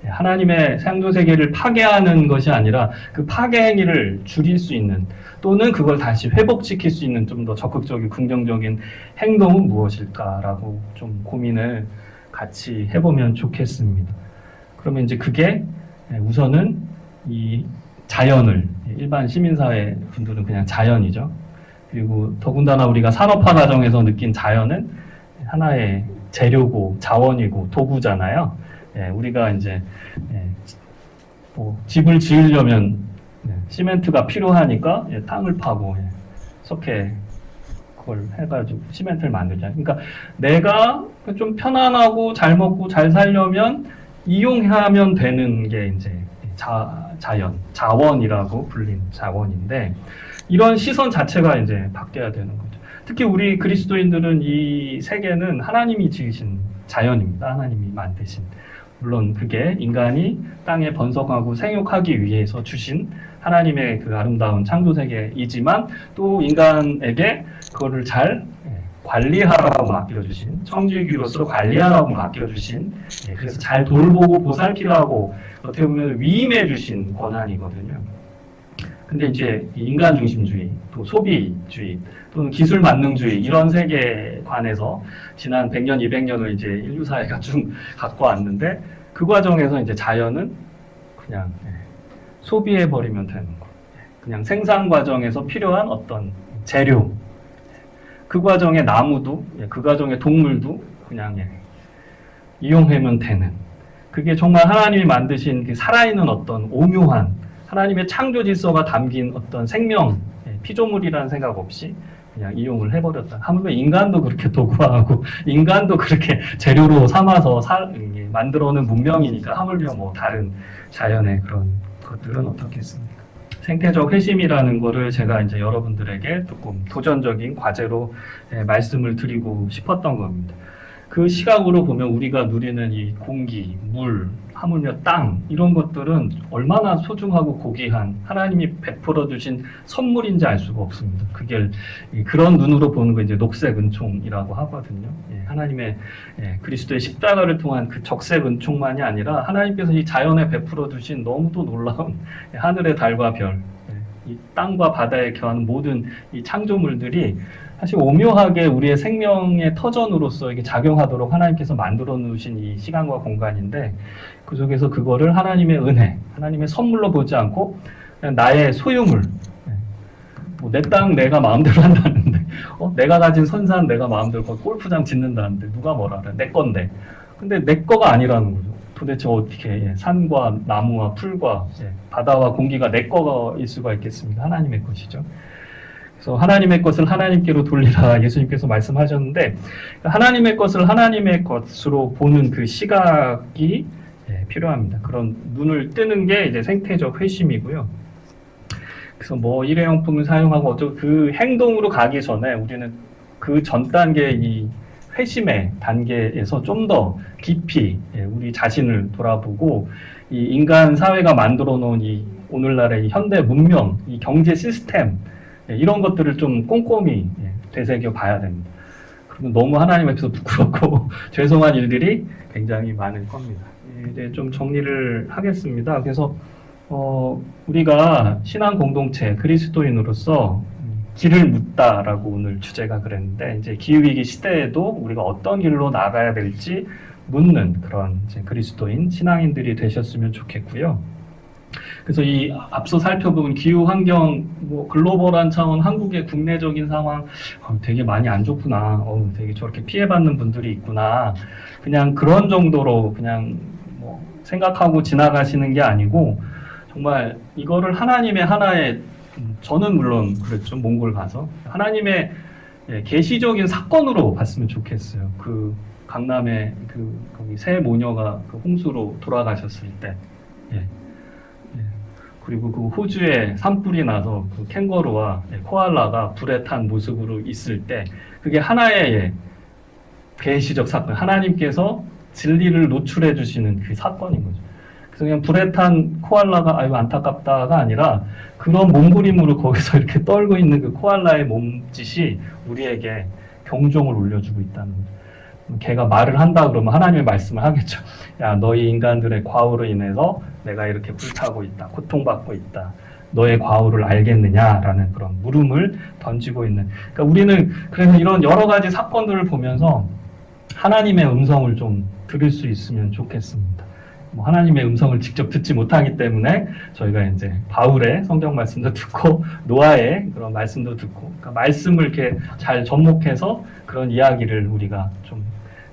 하나님의 창조 세계를 파괴하는 것이 아니라 그 파괴 행위를 줄일 수 있는 또는 그걸 다시 회복시킬 수 있는 좀 더 적극적인 긍정적인 행동은 무엇일까라고 좀 고민을 같이 해보면 좋겠습니다. 그러면 이제 그게 우선은 이 자연을, 일반 시민사회 분들은 그냥 자연이죠. 그리고 더군다나 우리가 산업화 과정에서 느낀 자연은 하나의 재료고 자원이고 도구잖아요. 우리가 이제 뭐 집을 지으려면 시멘트가 필요하니까 땅을 파고 석회 그걸 해가지고 시멘트를 만들잖아요. 그러니까 내가 좀 편안하고 잘 먹고 잘 살려면 이용하면 되는 게 이제 자원이라고 불린 자원인데 이런 시선 자체가 이제 바뀌어야 되는 거죠. 특히 우리 그리스도인들은 이 세계는 하나님이 지으신 자연입니다. 하나님이 만드신. 물론 그게 인간이 땅에 번성하고 생육하기 위해서 주신 하나님의 그 아름다운 창조 세계이지만 또 인간에게 그거를 잘 관리하라고 맡겨주신, 청지기로서 관리하라고 맡겨주신, 그래서 잘 돌보고 보살피라고 어떻게 보면 위임해주신 권한이거든요. 근데 이제 인간 중심주의, 또 소비주의, 또는 기술 만능주의 이런 세계관에서 지난 100년, 200년을 이제 인류 사회가 좀 갖고 왔는데 그 과정에서 이제 자연은 그냥 소비해 버리면 되는 거. 그냥 생산 과정에서 필요한 어떤 재료, 그 과정의 나무도, 그 과정의 동물도 그냥 이용하면 되는. 그게 정말 하나님이 만드신 그 살아있는 어떤 오묘한 하나님의 창조 질서가 담긴 어떤 생명, 피조물이라는 생각 없이 그냥 이용을 해버렸다. 하물며 인간도 그렇게 도구화하고 인간도 그렇게 재료로 삼아서 만들어놓은 문명이니까 하물며 뭐 다른 자연의 그런 것들은 어떻겠습니까? 생태적 회심이라는 거를 제가 이제 여러분들에게 조금 도전적인 과제로 말씀을 드리고 싶었던 겁니다. 그 시각으로 보면 우리가 누리는 이 공기, 물, 하물며 땅 이런 것들은 얼마나 소중하고 고귀한 하나님이 베풀어 주신 선물인지 알 수가 없습니다. 그게 그런 눈으로 보는 거 이제 녹색 은총이라고 하거든요. 하나님의 그리스도의 십자가를 통한 그 적색 은총만이 아니라 하나님께서 이 자연에 베풀어 주신 너무도 놀라운 하늘의 달과 별, 이 땅과 바다에 껴하는 모든 이 창조물들이 사실 오묘하게 우리의 생명의 터전으로서 이게 작용하도록 하나님께서 만들어 놓으신 이 시간과 공간인데 그 속에서 그거를 하나님의 은혜, 하나님의 선물로 보지 않고 그냥 나의 소유물, 뭐 내 땅 내가 마음대로 한다는데 내가 가진 선산 내가 마음대로 골프장 짓는다는데 누가 뭐라 그래, 내 건데. 근데 내 거가 아니라는 거죠. 도대체 어떻게 산과 나무와 풀과 바다와 공기가 내 거일 수가 있겠습니까? 하나님의 것이죠. 그래서 하나님의 것을 하나님께로 돌리라 예수님께서 말씀하셨는데 하나님의 것을 하나님의 것으로 보는 그 시각이 필요합니다. 그런 눈을 뜨는 게 이제 생태적 회심이고요. 그래서 뭐 일회용품을 사용하고 어쩌고 그 행동으로 가기 전에 우리는 그 전 단계 이 회심의 단계에서 좀 더 깊이 우리 자신을 돌아보고 이 인간 사회가 만들어 놓은 이 오늘날의 이 현대 문명, 이 경제 시스템 이런 것들을 좀 꼼꼼히 되새겨 봐야 됩니다. 그러면 너무 하나님 앞에서 부끄럽고 죄송한 일들이 굉장히 많을 겁니다. 이제 좀 정리를 하겠습니다. 그래서 우리가 신앙 공동체 그리스도인으로서 길을 묻다라고 오늘 주제가 그랬는데 이제 기후위기 시대에도 우리가 어떤 길로 나가야 될지 묻는 그런 이제 그리스도인 신앙인들이 되셨으면 좋겠고요. 그래서 이 앞서 살펴본 기후 환경, 뭐 글로벌한 차원, 한국의 국내적인 상황 되게 많이 안 좋구나. 되게 저렇게 피해받는 분들이 있구나. 그냥 그런 정도로 그냥 뭐 생각하고 지나가시는 게 아니고 정말 이거를 하나님의 하나의 저는 물론 그랬죠. 몽골 가서 하나님의 계시적인 사건으로 봤으면 좋겠어요. 그 강남에 거기 새 모녀가 그 홍수로 돌아가셨을 때. 그리고 그 호주에 산불이 나서 그 캥거루와 코알라가 불에 탄 모습으로 있을 때 그게 하나의 계시적 사건, 하나님께서 진리를 노출해 주시는 그 사건인 거죠. 그래서 그냥 불에 탄 코알라가 아이고 안타깝다가 아니라 그런 몸부림으로 거기서 이렇게 떨고 있는 그 코알라의 몸짓이 우리에게 경종을 울려주고 있다는 거죠. 걔가 말을 한다 그러면 하나님의 말씀을 하겠죠. 야, 너희 인간들의 과오로 인해서 내가 이렇게 불타고 있다, 고통받고 있다. 너의 과오를 알겠느냐라는 그런 물음을 던지고 있는. 그러니까 우리는 그래서 이런 여러 가지 사건들을 보면서 하나님의 음성을 좀 들을 수 있으면 좋겠습니다. 뭐 하나님의 음성을 직접 듣지 못하기 때문에 저희가 이제 바울의 성경 말씀도 듣고 노아의 그런 말씀도 듣고 그러니까 말씀을 이렇게 잘 접목해서 그런 이야기를 우리가 좀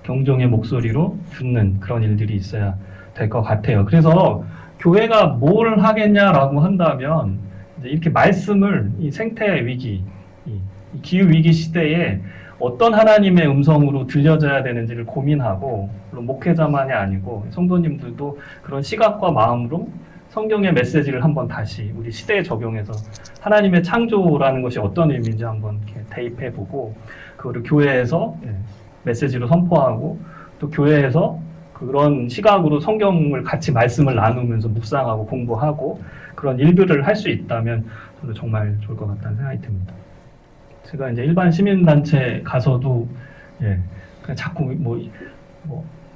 경종의 목소리로 듣는 그런 일들이 있어야 될 것 같아요. 그래서 교회가 뭘 하겠냐라고 한다면 이제 이렇게 말씀을 이 생태 위기, 이 기후 위기 시대에 어떤 하나님의 음성으로 들려져야 되는지를 고민하고, 물론 목회자만이 아니고 성도님들도 그런 시각과 마음으로 성경의 메시지를 한번 다시 우리 시대에 적용해서 하나님의 창조라는 것이 어떤 의미인지 한번 이렇게 대입해보고, 그거를 교회에서 메시지로 선포하고, 또 교회에서 그런 시각으로 성경을 같이 말씀을 나누면서 묵상하고 공부하고 그런 일들을 할 수 있다면 저는 정말 좋을 것 같다는 생각이 듭니다. 제가 이제 일반 시민단체 가서도 그냥 자꾸 뭐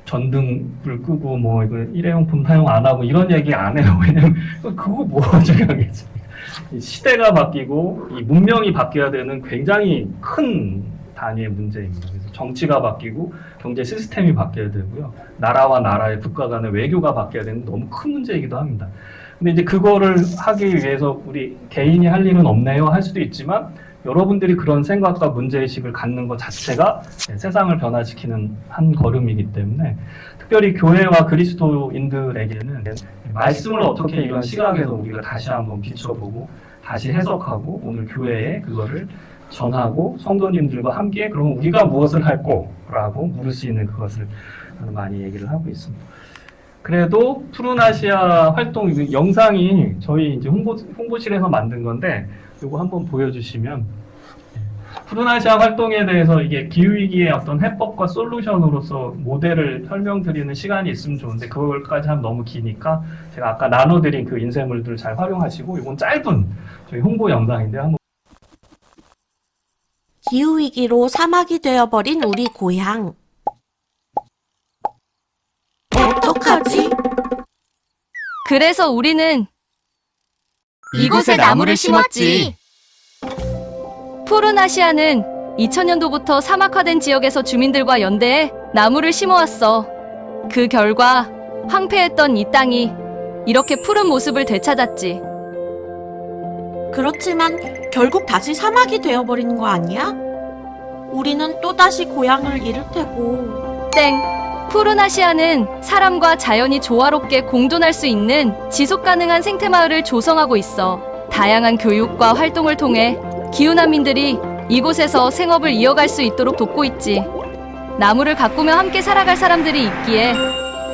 전등불 끄고 뭐 이거 일회용품 사용 안 하고 이런 얘기 안 해요. 왜냐면 그거 뭐 중요하겠습니까? 이 시대가 바뀌고 이 문명이 바뀌어야 되는 굉장히 큰 단위의 문제입니다. 그래서 정치가 바뀌고 경제 시스템이 바뀌어야 되고요. 나라와 나라의 국가 간의 외교가 바뀌어야 되는 너무 큰 문제이기도 합니다. 근데 이제 그거를 하기 위해서 우리 개인이 할 일은 없네요 할 수도 있지만, 여러분들이 그런 생각과 문제의식을 갖는 것 자체가 세상을 변화시키는 한 걸음이기 때문에, 특별히 교회와 그리스도인들에게는 말씀을 어떻게 이런 시각에서 우리가 다시 한번 비춰보고 다시 해석하고 오늘 교회에 그거를 전하고 성도님들과 함께 그럼 우리가 무엇을 할 거라고 물을 수 있는 그것을 많이 얘기를 하고 있습니다. 그래도 푸른아시아 활동 영상이 저희 이제 홍보실에서 만든 건데, 이거 한번 보여주시면, 푸른아시아 활동에 대해서 이게 기후위기의 어떤 해법과 솔루션으로서 모델을 설명드리는 시간이 있으면 좋은데, 그걸까지 하면 너무 기니까 제가 아까 나눠드린 그 인쇄물들 잘 활용하시고, 이건 짧은 저희 홍보 영상인데 한번. 기후위기로 사막이 되어버린 우리 고향. 어떡하지? 그래서 우리는 이곳에 나무를 심었지. 푸른아시아는 2000년도부터 사막화된 지역에서 주민들과 연대해 나무를 심어왔어. 그 결과 황폐했던 이 땅이 이렇게 푸른 모습을 되찾았지. 그렇지만 결국 다시 사막이 되어버리는 거 아니야? 우리는 또다시 고향을 잃을 테고. 땡! 푸른아시아는 사람과 자연이 조화롭게 공존할 수 있는 지속가능한 생태마을을 조성하고 있어. 다양한 교육과 활동을 통해 기후난민들이 이곳에서 생업을 이어갈 수 있도록 돕고 있지. 나무를 가꾸며 함께 살아갈 사람들이 있기에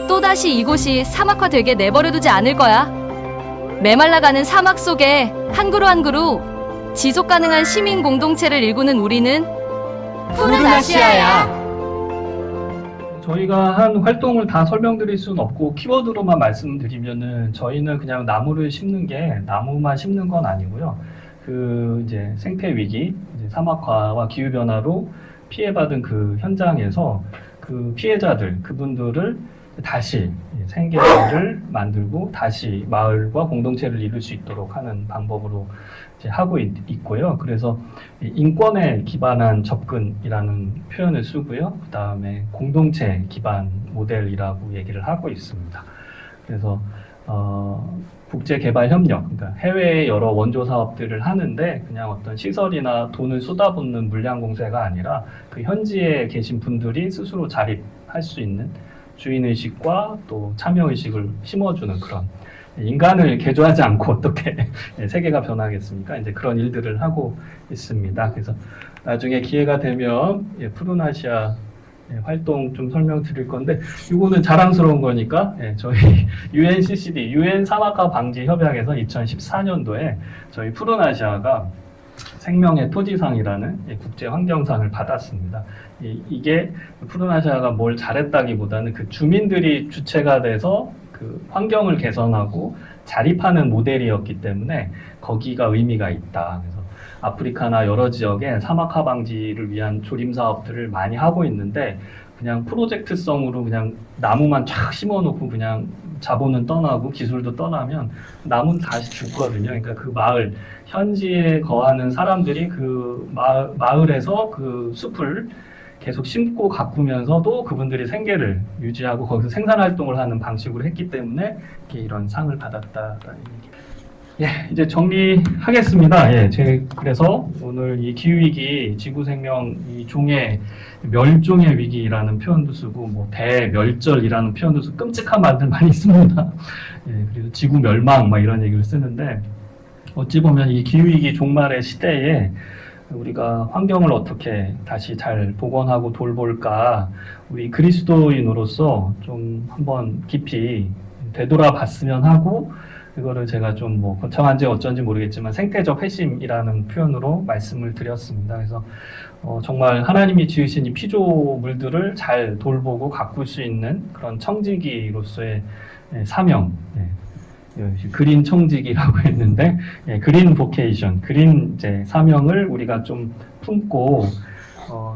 또다시 이곳이 사막화되게 내버려두지 않을 거야. 메말라가는 사막 속에 한 그루 한 그루 지속가능한 시민 공동체를 일구는 우리는 푸른아시아야. 저희가 한 활동을 다 설명드릴 수는 없고 키워드로만 말씀드리면은, 저희는 그냥 나무를 심는 게 나무만 심는 건 아니고요. 그 이제 생태 위기, 이제 사막화와 기후 변화로 피해받은 그 현장에서 그 피해자들, 그분들을 다시 생계를 만들고 다시 마을과 공동체를 이룰 수 있도록 하는 방법으로 이제 하고 있고요. 그래서 인권에 기반한 접근이라는 표현을 쓰고요. 그 다음에 공동체 기반 모델이라고 얘기를 하고 있습니다. 그래서 국제개발협력, 그러니까 해외의 여러 원조 사업들을 하는데 그냥 어떤 시설이나 돈을 쏟아붓는 물량 공세가 아니라 그 현지에 계신 분들이 스스로 자립할 수 있는 주인의식과 또 참여의식을 심어주는 그런, 인간을 개조하지 않고 어떻게 세계가 변하겠습니까? 이제 그런 일들을 하고 있습니다. 그래서 나중에 기회가 되면 푸른아시아 활동 좀 설명드릴 건데, 이거는 자랑스러운 거니까 저희 UNCCD, UN 사막화 방지 협약에서 2014년도에 저희 푸른아시아가 생명의 토지상이라는 국제 환경상을 받았습니다. 이게 푸른아시아가 뭘 잘했다기보다는 그 주민들이 주체가 돼서 그 환경을 개선하고 자립하는 모델이었기 때문에 거기가 의미가 있다. 그래서 아프리카나 여러 지역에 사막화 방지를 위한 조림 사업들을 많이 하고 있는데, 그냥 프로젝트성으로 그냥 나무만 쫙 심어놓고 그냥 자본은 떠나고 기술도 떠나면 나무는 다시 죽거든요. 그러니까 그 마을, 현지에 거하는 사람들이 그 마을에서 그 숲을 계속 심고 가꾸면서도 그분들이 생계를 유지하고 거기서 생산 활동을 하는 방식으로 했기 때문에 이런 상을 받았다라는 얘기. 예, 이제 정리하겠습니다. 예, 그래서 오늘 이 기후위기, 지구생명, 이 종의 멸종의 위기라는 표현도 쓰고, 뭐, 대멸절이라는 표현도 쓰고, 끔찍한 말들 많이 씁니다. 예, 그리고 지구 멸망, 막 이런 얘기를 쓰는데, 어찌 보면 이 기후위기 종말의 시대에 우리가 환경을 어떻게 다시 잘 복원하고 돌볼까, 우리 그리스도인으로서 좀 한번 깊이 되돌아봤으면 하고, 그거를 제가 좀 뭐 거창한지 어쩐지 모르겠지만 생태적 회심이라는 표현으로 말씀을 드렸습니다. 그래서 정말 하나님이 지으신 이 피조물들을 잘 돌보고 가꿀 수 있는 그런 청지기로서의 사명, 그린 청지기라고 했는데 그린 보케이션, 그린 이제 사명을 우리가 좀 품고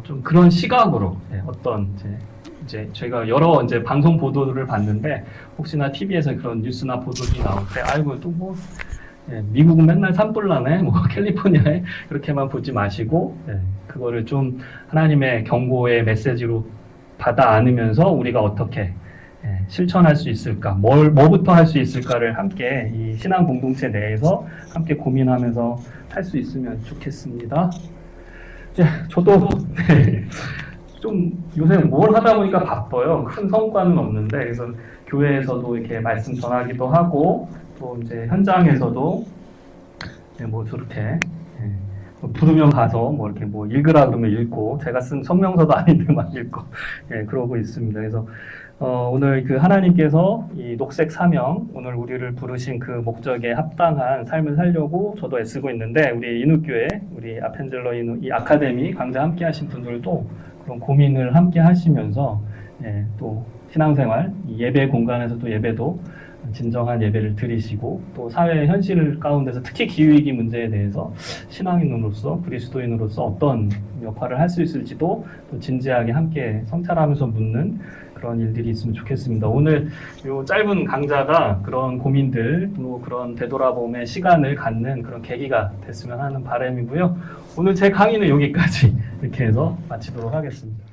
좀 그런 시각으로 어떤 이제 저희가 여러 이제 방송 보도를 봤는데 혹시나 TV에서 그런 뉴스나 보도들이 나올 때 아이고 또 뭐 미국은 맨날 산불 나네 뭐 캘리포니아에 그렇게만 보지 마시고 그거를 좀 하나님의 경고의 메시지로 받아 안으면서 우리가 어떻게 실천할 수 있을까, 뭐부터 할 수 있을까를 함께 이 신앙 공동체 내에서 함께 고민하면서 할 수 있으면 좋겠습니다. 저도 좀 요새 뭘 하다 보니까 바빠요. 큰 성과는 없는데, 그래서 교회에서도 이렇게 말씀 전하기도 하고, 또 이제 현장에서도 뭐 저렇게 부르면 가서 뭐 이렇게 뭐 읽으라 그러면 읽고, 제가 쓴 성명서도 아닌데 막 읽고, 그러고 있습니다. 그래서 오늘 그 하나님께서 이 녹색 사명, 오늘 우리를 부르신 그 목적에 합당한 삶을 살려고 저도 애쓰고 있는데, 우리 인후교회, 우리 아펜젤러 이 아카데미 강좌 함께 하신 분들도 그런 고민을 함께 하시면서 또 신앙생활, 예배 공간에서 또 예배도 진정한 예배를 드리시고, 또 사회 현실 가운데서 특히 기후위기 문제에 대해서 신앙인으로서, 그리스도인으로서 어떤 역할을 할 수 있을지도 또 진지하게 함께 성찰하면서 묻는 그런 일들이 있으면 좋겠습니다. 오늘 이 짧은 강좌가 그런 고민들, 또 그런 되돌아봄의 시간을 갖는 그런 계기가 됐으면 하는 바람이고요. 오늘 제 강의는 여기까지 이렇게 해서 마치도록 하겠습니다.